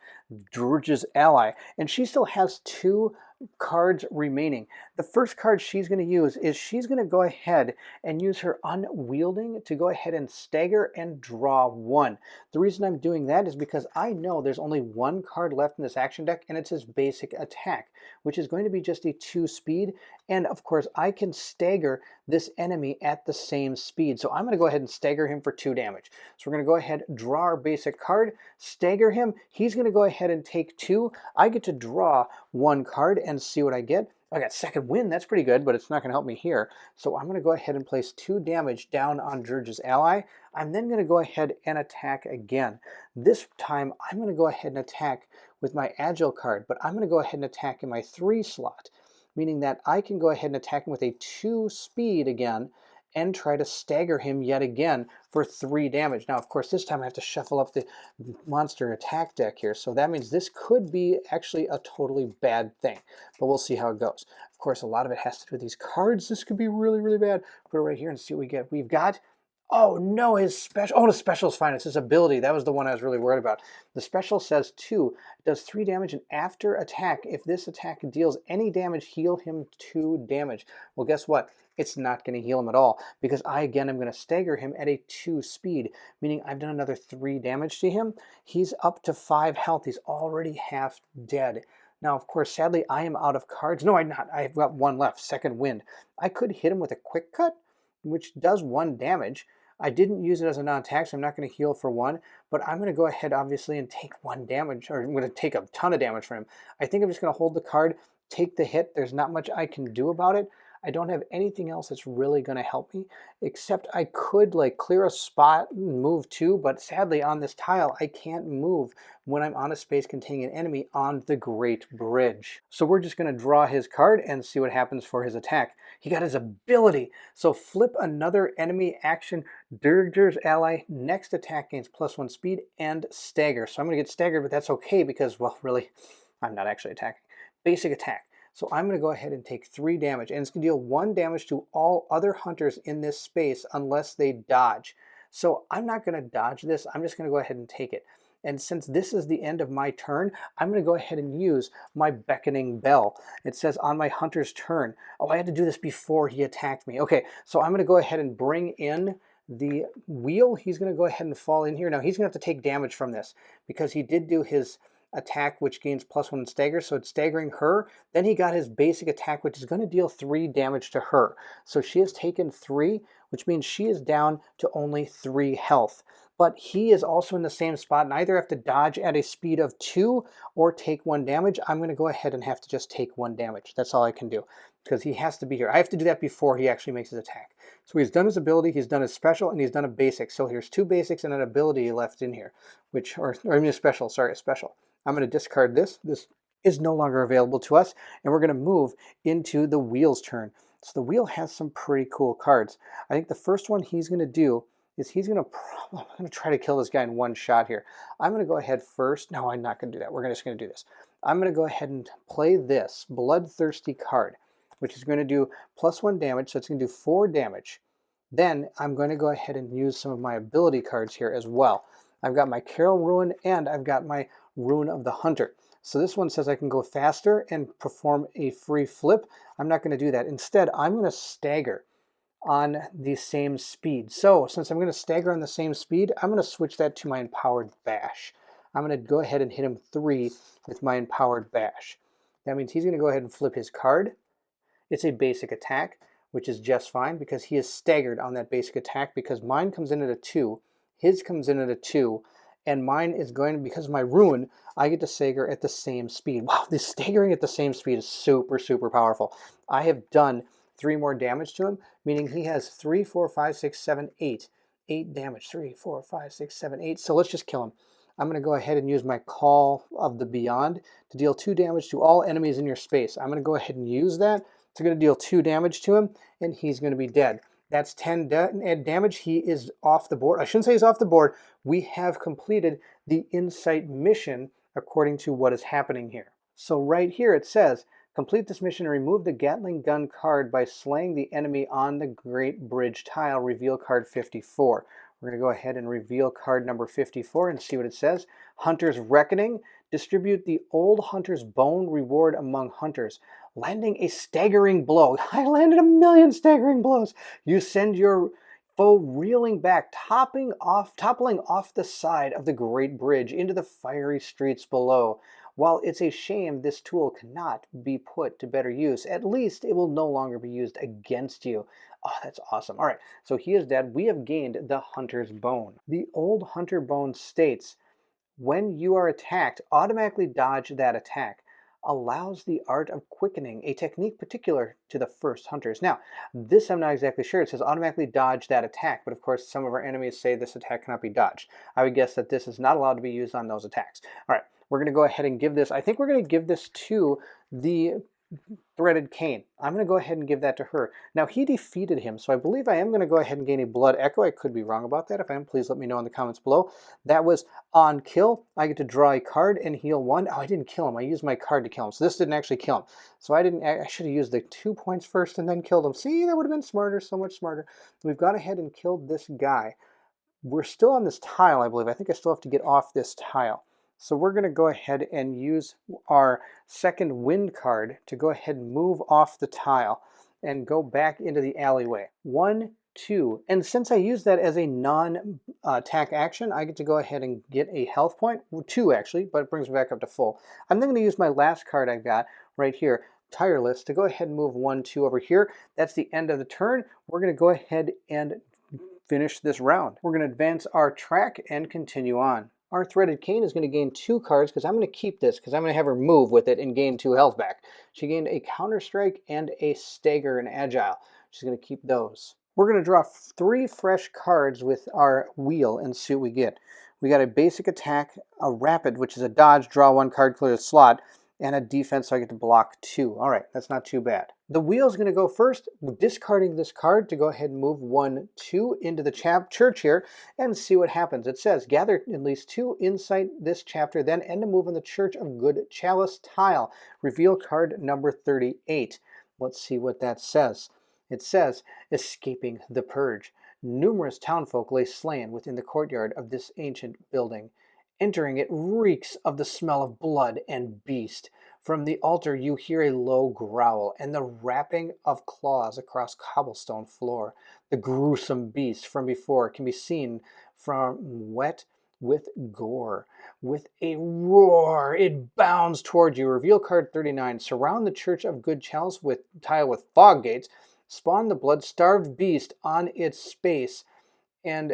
Dirge's ally, and she still has 2 cards remaining. The first card she's going to use is she's going to go ahead and use her Unwielding to go ahead and stagger and draw 1. The reason I'm doing that is because I know there's only 1 card left in this action deck, and it's his basic attack, which is going to be just a 2 speed. And of course, I can stagger this enemy at the same speed. So I'm going to go ahead and stagger him for 2 damage. So we're going to go ahead, draw our basic card, stagger him. He's going to go ahead and take 2. I get to draw 1 card and see what I get. I got second wind. That's pretty good, but it's not going to help me here. So I'm going to go ahead and place 2 damage down on Dirge's ally. I'm then going to go ahead and attack again. This time I'm going to go ahead and attack with my agile card, but I'm going to go ahead and attack in my 3 slot, meaning that I can go ahead and attack him with a 2 speed again and try to stagger him yet again for 3 damage. Now, of course, this time I have to shuffle up the monster attack deck here, so that means this could be actually a totally bad thing, but we'll see how it goes. Of course, a lot of it has to do with these cards. This could be really, really bad. Put it right here and see what we get. We've got, oh no, his special, oh, the special is fine. It's his ability. That was the one I was really worried about. The special says 2, does 3 damage, and after attack, if this attack deals any damage, heal him 2 damage. Well, guess what? It's not going to heal him at all, because I, again, am going to stagger him at a 2 speed, meaning I've done another 3 damage to him. He's up to 5 health. He's already half dead. Now, of course, sadly, I am out of cards. No, I'm not. I've got 1 left, second wind. I could hit him with a quick cut, which does 1 damage. I didn't use it as a non-attack, so I'm not going to heal for 1, but I'm going to go ahead, obviously, and take 1 damage, or I'm going to take a ton of damage from him. I think I'm just going to hold the card, take the hit. There's not much I can do about it. I don't have anything else that's really going to help me, except I could like clear a spot and move 2, but sadly on this tile I can't move when I'm on a space containing an enemy on the Great Bridge. So we're just going to draw his card and see what happens for his attack. He got his ability. So flip another enemy action. Dirge's ally next attack gains +1 speed and stagger. So I'm going to get staggered, but that's okay because, well, really, I'm not actually attacking. Basic attack. So I'm going to go ahead and take 3 damage, and it's going to deal 1 damage to all other hunters in this space unless they dodge. So I'm not going to dodge this. I'm just going to go ahead and take it. And since this is the end of my turn, I'm going to go ahead and use my beckoning bell. It says on my hunter's turn. Oh, I had to do this before he attacked me. Okay, so I'm going to go ahead and bring in the wheel. He's going to go ahead and fall in here. Now he's going to have to take damage from this because he did do his attack, which gains +1 in stagger, so it's staggering her. Then he got his basic attack, which is going to deal 3 damage to her. So she has taken 3, which means she is down to only 3 health. But he is also in the same spot and either have to dodge at a speed of 2 or take 1 damage. I'm going to go ahead and have to just take 1 damage. That's all I can do because he has to be here. I have to do that before he actually makes his attack. So he's done his ability, he's done his special, and he's done a basic. So here's 2 basics and an ability left in here, which, or I mean a special, sorry, a special. I'm going to discard this. This is no longer available to us, and we're going to move into the wheel's turn. So the wheel has some pretty cool cards. I think the first one he's going to do is he's going to, I'm going to try to kill this guy in 1 shot here. I'm going to go ahead first. No, I'm not going to do that. We're just going to do this. I'm going to go ahead and play this Bloodthirsty card, which is going to do +1 damage, so it's going to do 4 damage. Then I'm going to go ahead and use some of my ability cards here as well. I've got my Carol Ruin and I've got my Rune of the Hunter. So this one says I can go faster and perform a free flip. I'm not going to do that. Instead, I'm going to stagger on the same speed. So since I'm going to stagger on the same speed, I'm going to switch that to my Empowered Bash. I'm going to go ahead and hit him 3 with my Empowered Bash. That means he's going to go ahead and flip his card. It's a basic attack, which is just fine because he is staggered on that basic attack because mine comes in at a 2, his comes in at a 2, and mine is going to, because of my Rune, I get to stagger at the same speed. Wow, this staggering at the same speed is super, super powerful. I have done 3 more damage to him, meaning he has 3, 4, 5, 6, 7, 8. 8 damage. 3, 4, 5, 6, 7, 8. So let's just kill him. I'm going to go ahead and use my Call of the Beyond to deal 2 damage to all enemies in your space. I'm going to go ahead and use that. It's going to deal 2 damage to him, and he's going to be dead. That's 10 damage. He is off the board. I shouldn't say he's off the board. We have completed the Insight mission according to what is happening here. So right here it says, complete this mission and remove the Gatling gun card by slaying the enemy on the Great Bridge tile. Reveal card 54. We're going to go ahead and reveal card number 54 and see what it says. Hunter's Reckoning. Distribute the old hunter's bone reward among hunters. Landing a staggering blow. I landed 1,000,000 staggering blows. You send your foe reeling back, toppling off the side of the Great Bridge into the fiery streets below. While it's a shame this tool cannot be put to better use, at least it will no longer be used against you. Oh, that's awesome. All right, so he is dead. We have gained the Hunter's Bone. The old Hunter Bone states, when you are attacked, automatically dodge that attack. Allows the art of quickening, a technique particular to the first hunters. Now, this I'm not exactly sure. It says automatically dodge that attack, but of course some of our enemies say this attack cannot be dodged. I would guess that this is not allowed to be used on those attacks. All right, we're going to go ahead and give this, I think we're going to give this to the threaded cane. I'm going to go ahead and give that to her. Now, he defeated him, so I believe I am going to go ahead and gain a blood echo. I could be wrong about that. If I am, please let me know in the comments below. That was on kill. I get to draw a card and heal one. Oh, I didn't kill him. I used my card to kill him, so this didn't actually kill him. So I should have used the 2 points first and then killed him. See, that would have been smarter, so much smarter. We've gone ahead and killed this guy. We're still on this tile, I believe. I think I still have to get off this tile. So we're going to go ahead and use our second wind card to go ahead and move off the tile and go back into the alleyway. 1, 2, and since I use that as a non-attack action, I get to go ahead and get a health point, 2 actually, but it brings me back up to full. I'm then going to use my last card I got right here, Tireless, to go ahead and move 1, 2 over here. That's the end of the turn. We're going to go ahead and finish this round. We're going to advance our track and continue on. Our threaded cane is going to gain 2 cards because I'm going to keep this because I'm going to have her move with it and gain 2 health back. She gained a counter strike and a stagger and agile. She's going to keep those. We're going to draw 3 fresh cards with our wheel and see what we get. We got a basic attack, a rapid, which is a dodge, draw 1 card, clear the slot, and a defense, so I get to block 2. All right, that's not too bad. The wheel is going to go first, discarding this card to go ahead and move 1, 2 into the church here and see what happens. It says, gather at least 2 inside this chapter, then end a move on the Church of Good Chalice tile. Reveal card number 38. Let's see what that says. It says, escaping the purge. Numerous townfolk lay slain within the courtyard of this ancient building. Entering it reeks of the smell of blood and beast. From the altar you hear a low growl and the rapping of claws across cobblestone floor. The gruesome beast from before can be seen from wet with gore. With a roar, it bounds toward you. Reveal card 39. Surround the Church of Good Chalice with tile with fog gates. Spawn the blood-starved beast on its space, and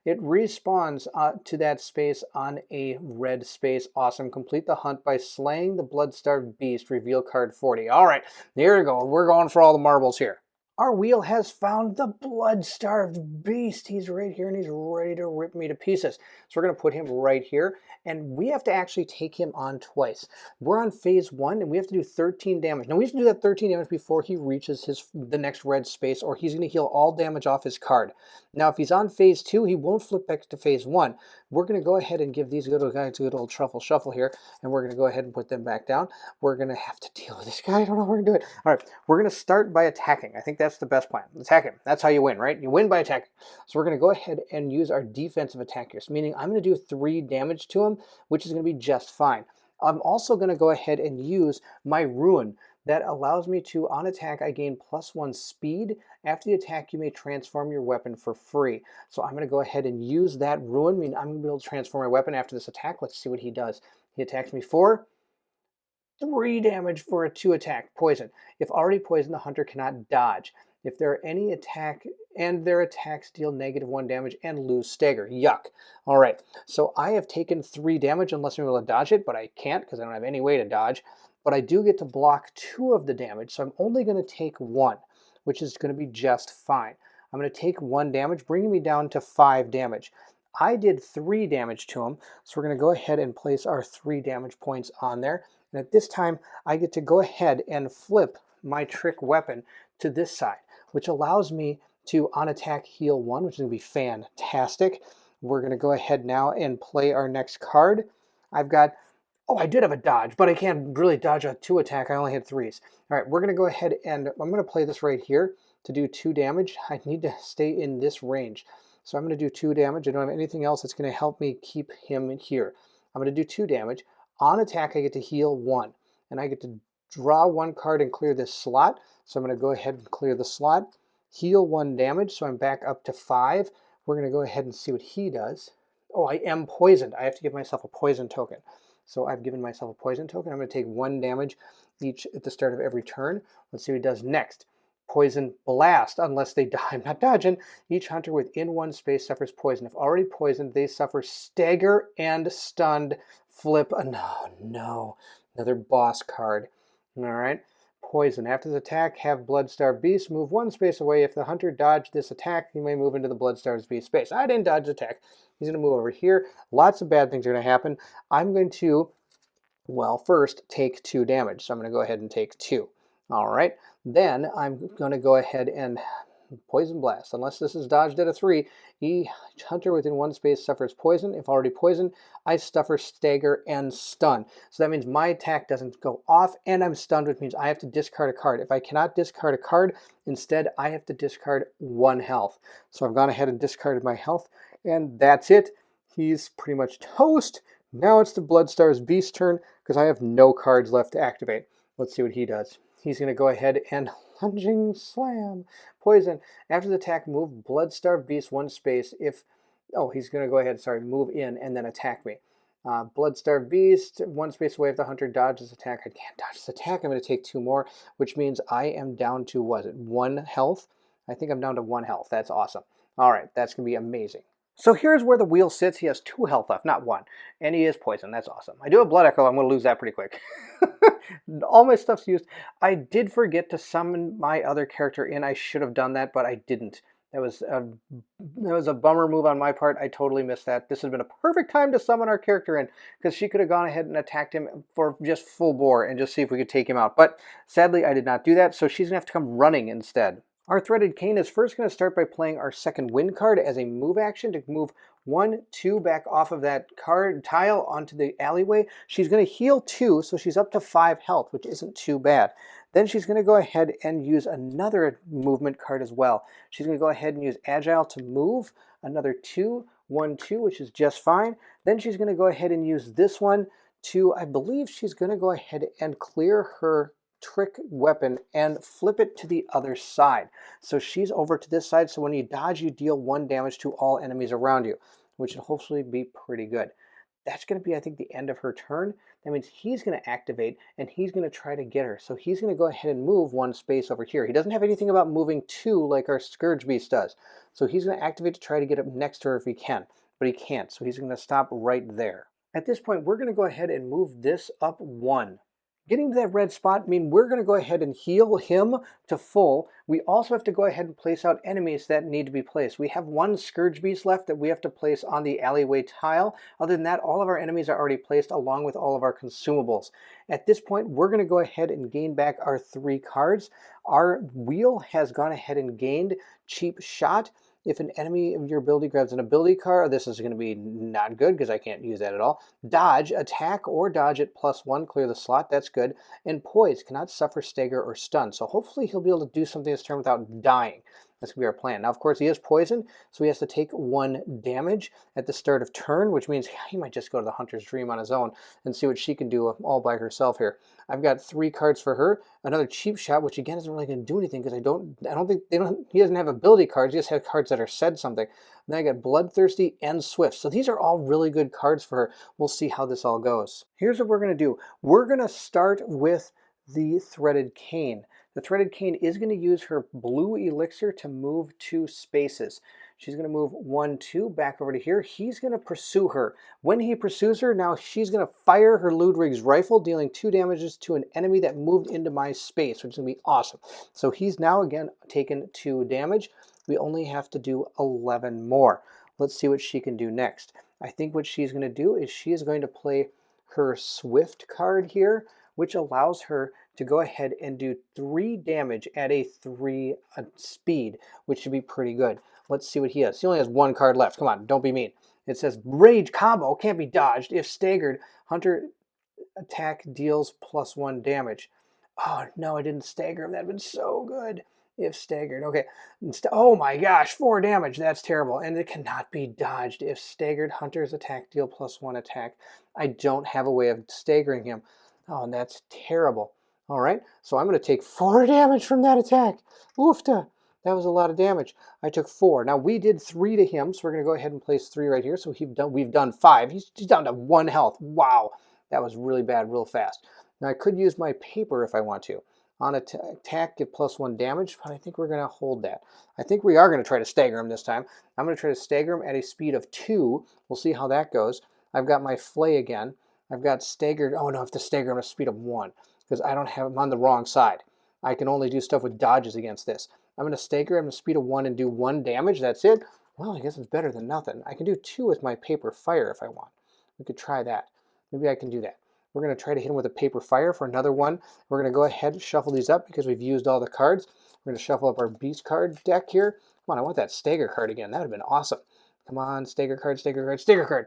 it respawns to that space on a red space. Awesome. Complete the hunt by slaying the blood-starved beast. Reveal card 40. All right, here we go. We're going for all the marbles here. Our wheel has found the blood-starved beast. He's right here and he's ready to rip me to pieces. So we're going to put him right here, and we have to actually take him on twice. We're on phase 1 and we have to do 13 damage. Now we have to do that 13 damage before he reaches the next red space, or he's going to heal all damage off his card. Now if he's on phase 2, he won't flip back to phase 1. We're going to go ahead and give these good old guys a good old truffle shuffle here, and we're going to go ahead and put them back down. We're going to have to deal with this guy. I don't know how we're going to do it. All right, we're going to start by attacking. I think that's the best plan. Attack him. That's how you win, right? You win by attacking. So we're going to go ahead and use our defensive attack here, meaning I'm going to do 3 damage to him, which is going to be just fine. I'm also going to go ahead and use my ruin. That allows me to, on attack, I gain +1 speed. After the attack, you may transform your weapon for free. So I'm going to go ahead and use that ruin. I mean, I'm going to be able to transform my weapon after this attack. Let's see what he does. He attacks me for 3 damage for a 2 attack. Poison. If already poisoned, the hunter cannot dodge. If there are any attack, and their attacks deal -1 damage and lose stagger. Yuck. All right, so I have taken 3 damage unless I'm able to dodge it, but I can't because I don't have any way to dodge. But I do get to block 2 of the damage, so I'm only going to take 1, which is going to be just fine. I'm going to take 1 damage, bringing me down to 5 damage. I did 3 damage to him, so we're going to go ahead and place our 3 damage points on there. And at this time, I get to go ahead and flip my trick weapon to this side, which allows me to, on attack, heal 1, which is going to be fantastic. We're going to go ahead now and play our next card. I've got, oh, I did have a dodge, but I can't really dodge a 2 attack. I only had 3s. All right, we're going to go ahead and I'm going to play this right here to do 2 damage. I need to stay in this range. So I'm going to do 2 damage. I don't have anything else that's going to help me keep him here. I'm going to do 2 damage. On attack, I get to heal 1, and I get to draw 1 card and clear this slot. So I'm going to go ahead and clear the slot, heal 1 damage, so I'm back up to 5. We're going to go ahead and see what he does. Oh, I am poisoned. I have to give myself a poison token. So I've given myself a poison token. I'm going to take 1 damage each at the start of every turn. Let's see what he does next. Poison blast, unless they die. I'm not dodging. Each hunter within 1 space suffers poison. If already poisoned, they suffer stagger and stunned. Flip. No, no. Another boss card. All right. Poison. After the attack, have Blood-Starved Beast move 1 space away. If the hunter dodged this attack, he may move into the Blood-Starved Beast space. I didn't dodge the attack. He's going to move over here. Lots of bad things are going to happen. I'm going to, well, first take 2 damage. So I'm going to go ahead and take 2. All right. Then I'm going to go ahead and Poison Blast. Unless this is dodged at a 3, each hunter within 1 space suffers poison. If already poisoned, I suffer stagger and stun. So that means my attack doesn't go off and I'm stunned, which means I have to discard a card. If I cannot discard a card, instead I have to discard 1 health. So I've gone ahead and discarded my health, and that's it. He's pretty much toast. Now it's the Bloodstar's Beast turn because I have no cards left to activate. Let's see what he does. He's going to go ahead and Lunging Slam. Poison. After the attack, move Bloodstarved Beast 1 space. If, oh, he's going to go ahead, sorry, move in and then attack me. Bloodstarved Beast, 1 space away. If the hunter dodges attack, I can't dodge this attack. I'm going to take 2 more, which means I am down to, was it 1 health? I think I'm down to 1 health. That's awesome. All right, that's going to be amazing. So here's where the wheel sits. He has 2 health left, not 1. And he is poisoned. That's awesome. I do have Blood Echo. I'm going to lose that pretty quick. All my stuff's used. I did forget to summon my other character in. I should have done that, but I didn't. That was a bummer move on my part. I totally missed that. This has been a perfect time to summon our character in, because she could have gone ahead and attacked him for just full bore and just see if we could take him out. But sadly, I did not do that, so she's going to have to come running instead. Our Threaded Cane is first going to start by playing our second wind card as a move action to move 1, 2 back off of that card tile onto the alleyway. She's going to heal 2, so she's up to 5 health, which isn't too bad. Then she's going to go ahead and use another movement card as well. She's going to go ahead and use Agile to move another 2, 1, 2, which is just fine. Then she's going to go ahead and use this one to, I believe she's going to go ahead and clear her trick weapon and flip it to the other side. So she's over to this side, so when you dodge, you deal 1 damage to all enemies around you, which will hopefully be pretty good. That's going to be, I think, the end of her turn. That means he's going to activate, and he's going to try to get her. So he's going to go ahead and move 1 space over here. He doesn't have anything about moving 2 like our Scourge Beast does. So he's going to activate to try to get up next to her if he can, but he can't. So he's going to stop right there. At this point, we're going to go ahead and move this up 1. Getting to that red spot means we're going to go ahead and heal him to full. We also have to go ahead and place out enemies that need to be placed. We have 1 Scourge Beast left that we have to place on the alleyway tile. Other than that, all of our enemies are already placed along with all of our consumables. At this point, we're going to go ahead and gain back our 3 cards. Our wheel has gone ahead and gained Cheap Shot. If an enemy of your ability grabs an ability card, this is going to be not good because I can't use that at all. Dodge, attack or dodge at +1, clear the slot, that's good. And Poise, cannot suffer, stagger, or stun. So hopefully he'll be able to do something this turn without dying. That's going to be our plan. Now, of course, he is poisoned, so he has to take 1 damage at the start of turn, which means he might just go to the Hunter's Dream on his own and see what she can do all by herself here. I've got 3 cards for her. Another Cheap Shot, which again isn't really going to do anything because I don't think he doesn't have ability cards. He just has cards that are said something. And then I got Bloodthirsty and Swift. So these are all really good cards for her. We'll see how this all goes. Here's what we're going to do. We're going to start with the Threaded Cane. The Threaded Cane is going to use her blue elixir to move 2 spaces. She's going to move 1, 2 back over to here. He's going to pursue her. When he pursues her, now she's going to fire her Ludwig's rifle, dealing 2 damages to an enemy that moved into my space, which is going to be awesome. So he's now again taken 2 damage. We only have to do 11 more. Let's see what she can do next. I think what she's going to do is she is going to play her Swift card here, which allows her to go ahead and do 3 damage at a 3 speed, which should be pretty good. Let's see what he has. He only has 1 card left. Come on, don't be mean. It says Rage Combo, can't be dodged. If staggered, Hunter attack deals +1 damage. Oh, no, I didn't stagger him. That would have been so good. If staggered. Okay. Oh my gosh, 4 damage. That's terrible. And it cannot be dodged. If staggered, Hunter's attack deal +1 attack. I don't have a way of staggering him. Oh, and that's terrible. All right, so I'm going to take 4 damage from that attack. Oofta. That was a lot of damage. I took 4. Now, we did 3 to him, so we're going to go ahead and place 3 right here. So we've done 5. He's down to 1 health. Wow. That was really bad real fast. Now I could use my paper if I want to. On attack, give +1 damage, but I think we're going to hold that. I think we are going to try to stagger him this time. I'm going to try to stagger him at a speed of 2. We'll see how that goes. I've got my flay again. I've got staggered. Oh no, I have to stagger him at a speed of 1 because I don't have him on the wrong side. I can only do stuff with dodges against this. I'm going to stagger him at a speed of 1 and do 1 damage. That's it. Well, I guess it's better than nothing. I can do 2 with my paper fire if I want. We could try that. Maybe I can do that. We're going to try to hit him with a paper fire for another one. We're going to go ahead and shuffle these up because we've used all the cards. We're going to shuffle up our beast card deck here. Come on, I want that stagger card again. That would have been awesome. Come on, stagger card, stagger card, stagger card.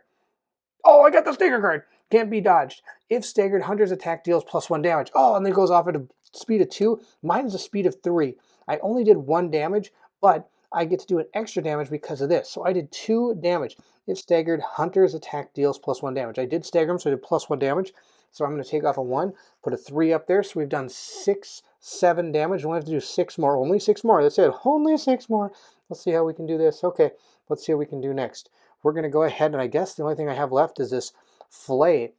Oh, I got the stagger card. Can't be dodged. If staggered, Hunter's attack deals +1 damage. Oh, and then it goes off at a speed of 2. Mine is a speed of 3. I only did 1 damage, but I get to do an extra damage because of this. So I did 2 damage. If staggered, Hunter's attack deals +1 damage. I did stagger him, so I did +1 damage. So I'm going to take off a 1, put a 3 up there. So we've done 6, 7 damage. We only have to do 6 more. Only 6 more. That's it. Only 6 more. Let's see how we can do this. Okay, let's see what we can do next. We're going to go ahead, and I guess the only thing I have left is this flay.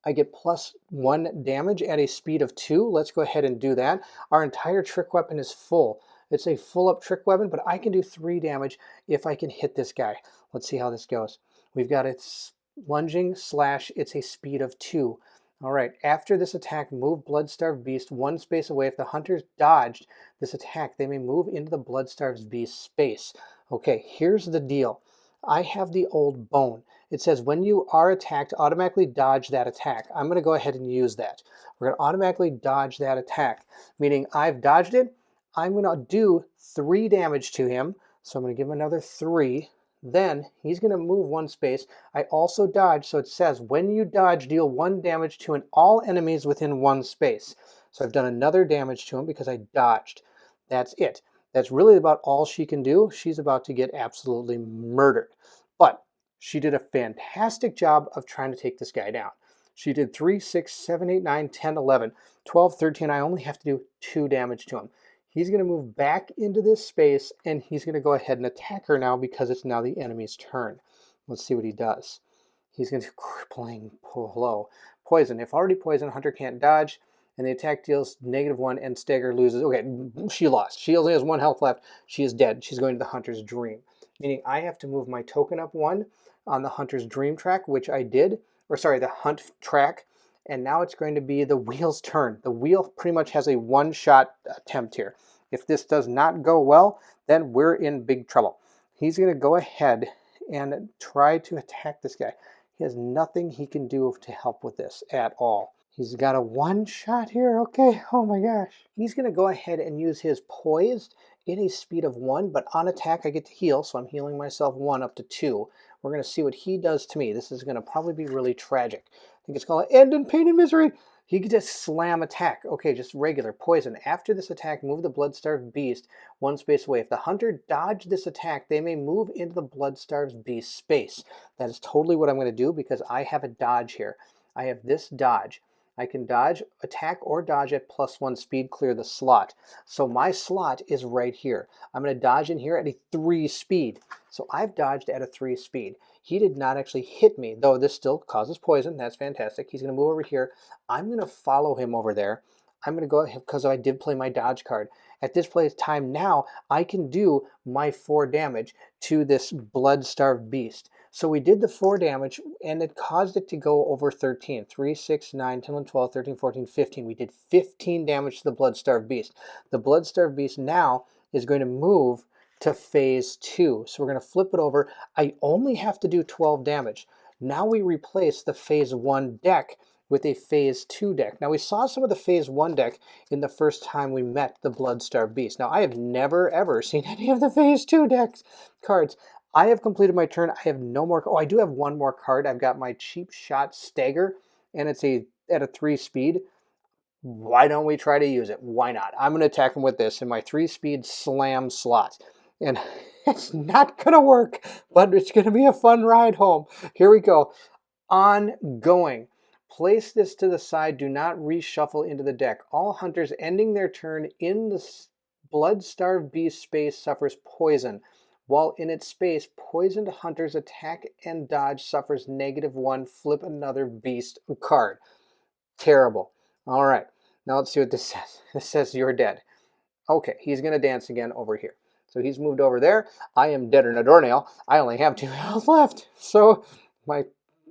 I get +1 damage at a speed of 2. Let's go ahead and do that. Our entire trick weapon is full. It's a full-up trick weapon, but I can do 3 damage if I can hit this guy. Let's see how this goes. We've got its lunging slash. It's a speed of 2. All right, after this attack, move Bloodstarved Beast 1 space away. If the hunters dodged this attack, they may move into the Bloodstarved Beast space. Okay, here's the deal. I have the old bone. It says when you are attacked, automatically dodge that attack. I'm going to go ahead and use that. We're going to automatically dodge that attack, meaning I've dodged it. I'm going to do 3 damage to him. So I'm going to give him another 3. Then he's going to move 1 space. I also dodge, so it says when you dodge, deal 1 damage to all enemies within 1 space. So I've done another damage to him because I dodged. That's it. That's really about all she can do. She's about to get absolutely murdered. But she did a fantastic job of trying to take this guy down. She did 3, 6, 7, 8, 9, 10, 11, 12, 13. I only have to do 2 damage to him. He's going to move back into this space, and he's going to go ahead and attack her now because it's now the enemy's turn. Let's see what he does. He's going to do crippling blow. Poison. If already poisoned, Hunter can't dodge, and the attack deals -1, and stagger loses. Okay, she lost. She only has 1 health left. She is dead. She's going to the Hunter's Dream, meaning I have to move my token up 1 on the Hunter's Dream track, which I did, or sorry, the Hunt track, and now it's going to be the wheel's turn. The wheel pretty much has a 1-shot attempt here. If this does not go well, then we're in big trouble. He's going to go ahead and try to attack this guy. He has nothing he can do to help with this at all. He's got a 1-shot here. Okay, oh my gosh. He's going to go ahead and use his poised in a speed of 1, but on attack I get to heal, so I'm healing myself 1 up to 2. We're going to see what he does to me. This is going to probably be really tragic. I think it's called End in Pain and Misery. He can just slam attack. Okay, just regular poison. After this attack, move the Bloodstarved Beast 1 space away. If the hunter dodged this attack, they may move into the Bloodstarved Beast space. That is totally what I'm going to do because I have a dodge here. I have this dodge. I can dodge, attack, or dodge at +1 speed, clear the slot. So my slot is right here. I'm going to dodge in here at a 3 speed. So I've dodged at a 3 speed. He did not actually hit me, though this still causes poison. That's fantastic. He's going to move over here. I'm going to follow him over there. I'm going to go ahead because I did play my dodge card. At this place time now, I can do my 4 damage to this Bloodstarved Beast. So we did the 4 damage, and it caused it to go over 13. 3, 6, 9, 10, 11, 12, 13, 14, 15. We did 15 damage to the Bloodstarved Beast. The Bloodstarved Beast now is going to move to phase 2. So we're going to flip it over. I only have to do 12 damage. Now we replace the phase 1 deck with a phase 2 deck. Now we saw some of the phase 1 deck in the first time we met the Bloodstarved Beast. Now I have never ever seen any of the phase 2 decks cards. I have completed my turn. I have no more. Oh, I do have 1 more card. I've got my Cheap Shot Stagger, and it's at a 3 speed. Why don't we try to use it? Why not? I'm going to attack him with this in my 3 speed slam slot. And it's not going to work, but it's going to be a fun ride home. Here we go. Ongoing. Place this to the side. Do not reshuffle into the deck. All hunters ending their turn in the Bloodstarved Beast space suffers poison. While in its space, poisoned hunter's attack and dodge suffers -1. Flip another beast card. Terrible. All right, now let's see what this says. This says you're dead. Okay, he's going to dance again over here. So he's moved over there. I am dead in a doornail. I only have 2 health left. So my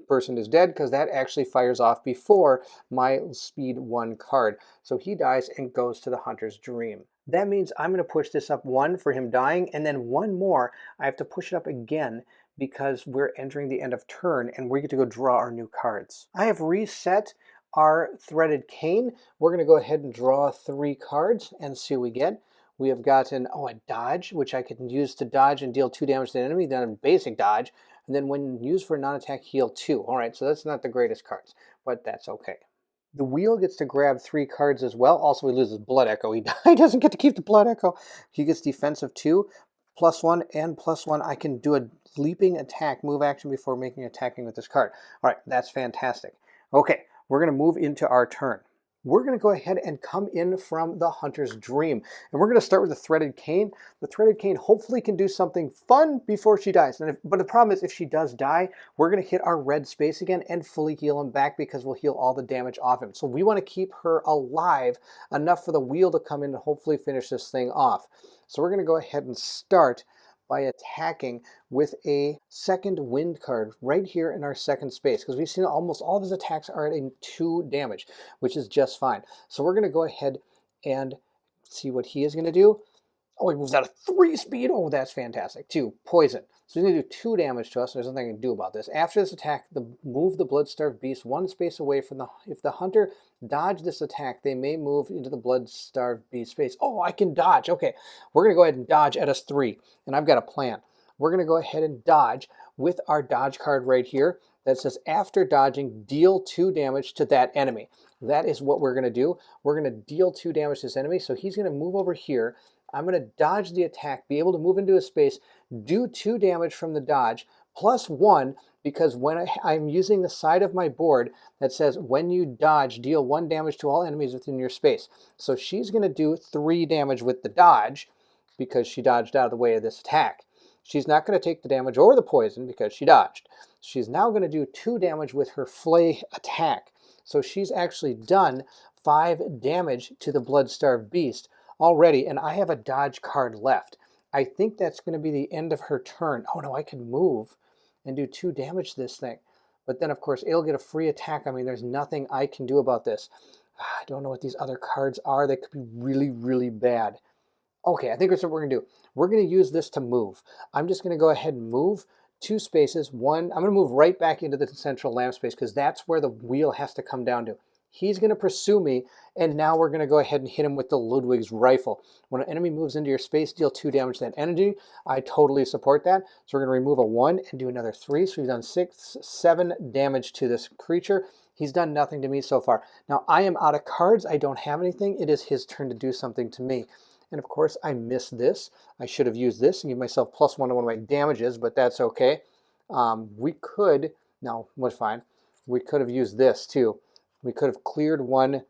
person is dead because that actually fires off before my speed 1 card. So he dies and goes to the hunter's dream. That means I'm going to push this up 1 for him dying, and then 1 more. I have to push it up again because we're entering the end of turn and we get to go draw our new cards. I have reset our threaded cane. We're going to go ahead and draw 3 cards and see what we get. We have gotten, a dodge, which I can use to dodge and deal 2 damage to the enemy, then a basic dodge, and then when used for non-attack, heal 2. All right, so that's not the greatest cards, but that's okay. The wheel gets to grab 3 cards as well. Also, he loses Blood Echo. He doesn't get to keep the Blood Echo. He gets defensive 2, +1 and +1. I can do a leaping attack, move action before attacking with this card. All right, that's fantastic. Okay, we're going to move into our turn. We're going to go ahead and come in from the hunter's dream. And we're going to start with the threaded cane. The threaded cane hopefully can do something fun before she dies. But the problem is if she does die, we're going to hit our red space again and fully heal him back because we'll heal all the damage off him. So we want to keep her alive enough for the wheel to come in and hopefully finish this thing off. So we're going to go ahead and start by attacking with a second wind card right here in our second space, because we've seen almost all of his attacks are at a 2 damage, which is just fine. So we're going to go ahead and see what he is going to do. Oh, he moves out of 3 speed. Oh, that's fantastic. 2, poison. So he's going to do 2 damage to us. There's nothing I can do about this. After this attack, move the blood-starved beast 1 space away from if the hunter dodge this attack, they may move into the blood-starved beast space. Oh, I can dodge. Okay, we're going to go ahead and dodge at us 3, and I've got a plan. We're going to go ahead and dodge with our dodge card right here that says after dodging, deal 2 damage to that enemy. That is what we're going to do. We're going to deal 2 damage to this enemy, so he's going to move over here. I'm going to dodge the attack, be able to move into a space, do 2 damage from the dodge, +1, because when I'm using the side of my board that says when you dodge, deal 1 damage to all enemies within your space. So she's going to do 3 damage with the dodge because she dodged out of the way of this attack. She's not going to take the damage or the poison because she dodged. She's now going to do 2 damage with her flay attack. So she's actually done 5 damage to the blood-starved beast already, and I have a dodge card left. I think that's going to be the end of her turn. Oh no, I can move and do 2 damage to this thing. But then, of course, it'll get a free attack. I mean, there's nothing I can do about this. I don't know what these other cards are. They could be really, really bad. Okay, I think that's what we're going to do. We're going to use this to move. I'm just going to go ahead and move 2 spaces. 1, I'm going to move right back into the central lamp space because that's where the wheel has to come down to. He's going to pursue me, and now we're going to go ahead and hit him with the Ludwig's rifle. When an enemy moves into your space, deal 2 damage to that energy. I totally support that. So we're going to remove a 1 and do another 3. So we've done 6, 7 damage to this creature. He's done nothing to me so far. Now I am out of cards. I don't have anything. It is his turn to do something to me. And of course, I missed this. I should have used this and give myself +1 to one of my damages, but that's okay. We could, no, was fine. We could have used this too. We could have cleared 1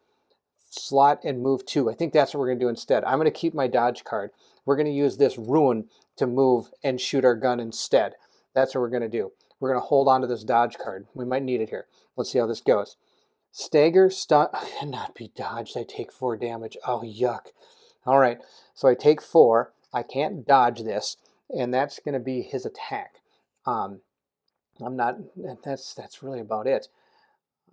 slot and moved 2. I think that's what we're going to do instead. I'm going to keep my dodge card. We're going to use this ruin to move and shoot our gun instead. That's what we're going to do. We're going to hold on to this dodge card. We might need it here. Let's see how this goes. Stagger, stun, cannot be dodged. I take 4 damage. Oh, yuck. All right, so I take 4. I can't dodge this, and that's going to be his attack. That's really about it.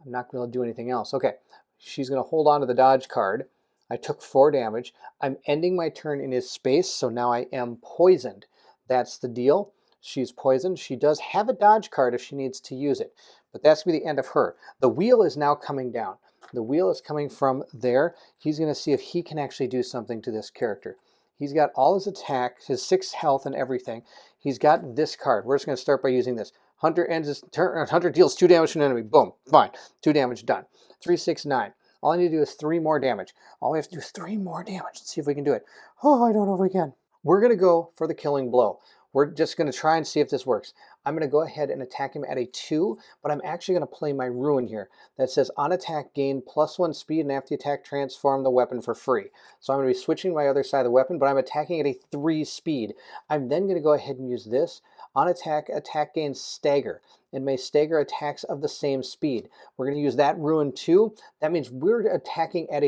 I'm not going to do anything else. Okay, she's going to hold on to the dodge card. I took 4 damage. I'm ending my turn in his space, so now I am poisoned. That's the deal. She's poisoned. She does have a dodge card if she needs to use it, but that's going to be the end of her. The wheel is now coming down. The wheel is coming from there. He's going to see if he can actually do something to this character. He's got all his attack, his 6 health and everything. He's got this card. We're just going to start by using this. Hunter ends his turn. Hunter deals 2 damage to an enemy. Boom. Fine. 2 damage done. 3, 6, 9. All I need to do is 3 more damage. All we have to do is 3 more damage. Let's see if we can do it. Oh, I don't know if we can. We're going to go for the killing blow. We're just going to try and see if this works. I'm going to go ahead and attack him at a 2, but I'm actually going to play my Ruin here. That says on attack gain +1 speed, and after the attack transform the weapon for free. So I'm going to be switching my other side of the weapon, but I'm attacking at a 3 speed. I'm then going to go ahead and use this. On attack, attack gains stagger, and may stagger attacks of the same speed. We're going to use that Ruin too. That means we're attacking at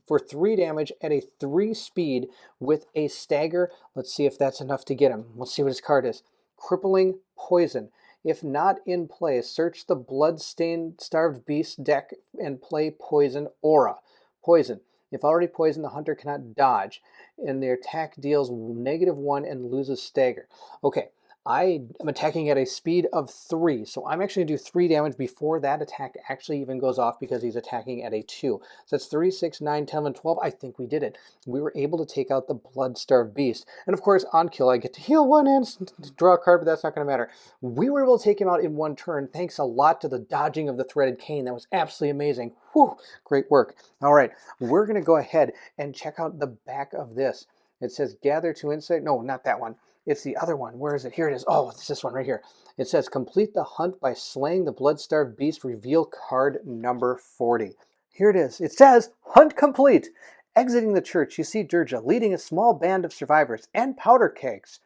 for 3 damage at a 3 speed with a stagger. Let's see if that's enough to get him. We'll see what his card is. Crippling Poison. If not in play, search the Blood-stained Starved Beast deck and play Poison Aura. Poison. If already poisoned, the hunter cannot dodge, and their attack deals -1 and loses stagger. Okay, I am attacking at a speed of 3, so I'm actually going to do 3 damage before that attack actually even goes off because he's attacking at a 2. So that's 3, 6, 9, 10, and 12. I think we did it. We were able to take out the Blood-starved Beast. And of course, on kill, I get to heal 1 and draw a card, but that's not going to matter. We were able to take him out in 1 turn, thanks a lot to the dodging of the Threaded Cane. That was absolutely amazing. Whew, great work. All right, we're going to go ahead and check out the back of this. It says gather to insight. No, not that one. It's the other one. Where is it? Here it is. Oh, it's this one right here. It says complete the hunt by slaying the blood-starved beast. Reveal card number 40. Here it is. It says hunt complete. Exiting the church, you see Durja leading a small band of survivors and powder kegs.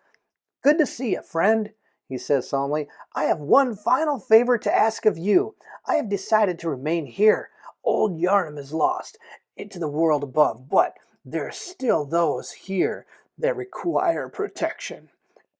Good to see you, friend, he says solemnly. I have one final favor to ask of you. I have decided to remain here. Old Yarnum is lost into the world above, but there are still those here that require protection.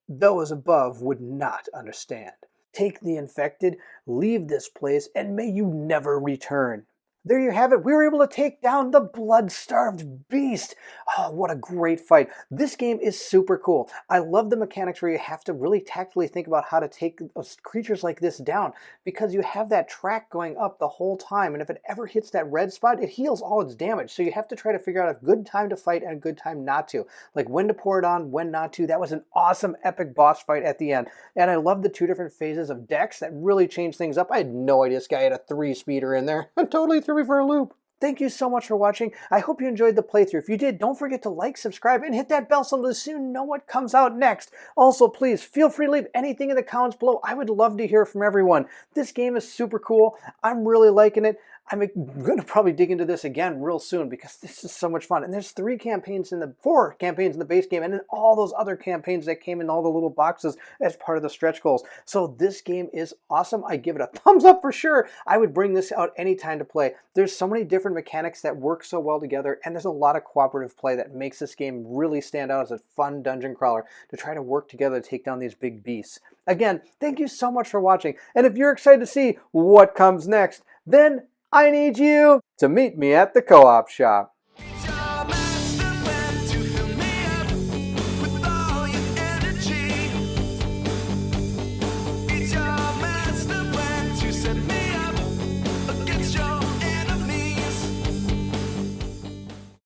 Those above would not understand. Take the infected, leave this place, and may you never return. There you have it. We were able to take down the blood-starved beast. Oh, what a great fight. This game is super cool. I love the mechanics where you have to really tactfully think about how to take creatures like this down because you have that track going up the whole time, and if it ever hits that red spot, it heals all its damage. So you have to try to figure out a good time to fight and a good time not to. Like when to pour it on, when not to. That was an awesome epic boss fight at the end. And I love the 2 different phases of Dex that really changed things up. I had no idea this guy had a 3-speeder in there. I totally threw me for a loop. Thank you so much for watching. I hope you enjoyed the playthrough. If you did, don't forget to like, subscribe, and hit that bell so you'll soon know what comes out next. Also, please feel free to leave anything in the comments below. I would love to hear from everyone. This game is super cool. I'm really liking it. I'm going to probably dig into this again real soon because this is so much fun. And there's 4 campaigns in the base game, and then all those other campaigns that came in all the little boxes as part of the stretch goals. So this game is awesome. I give it a thumbs up for sure. I would bring this out anytime to play. There's so many different mechanics that work so well together, and there's a lot of cooperative play that makes this game really stand out as a fun dungeon crawler to try to work together to take down these big beasts. Again, thank you so much for watching. And if you're excited to see what comes next, then I need you to meet me at the co-op shop.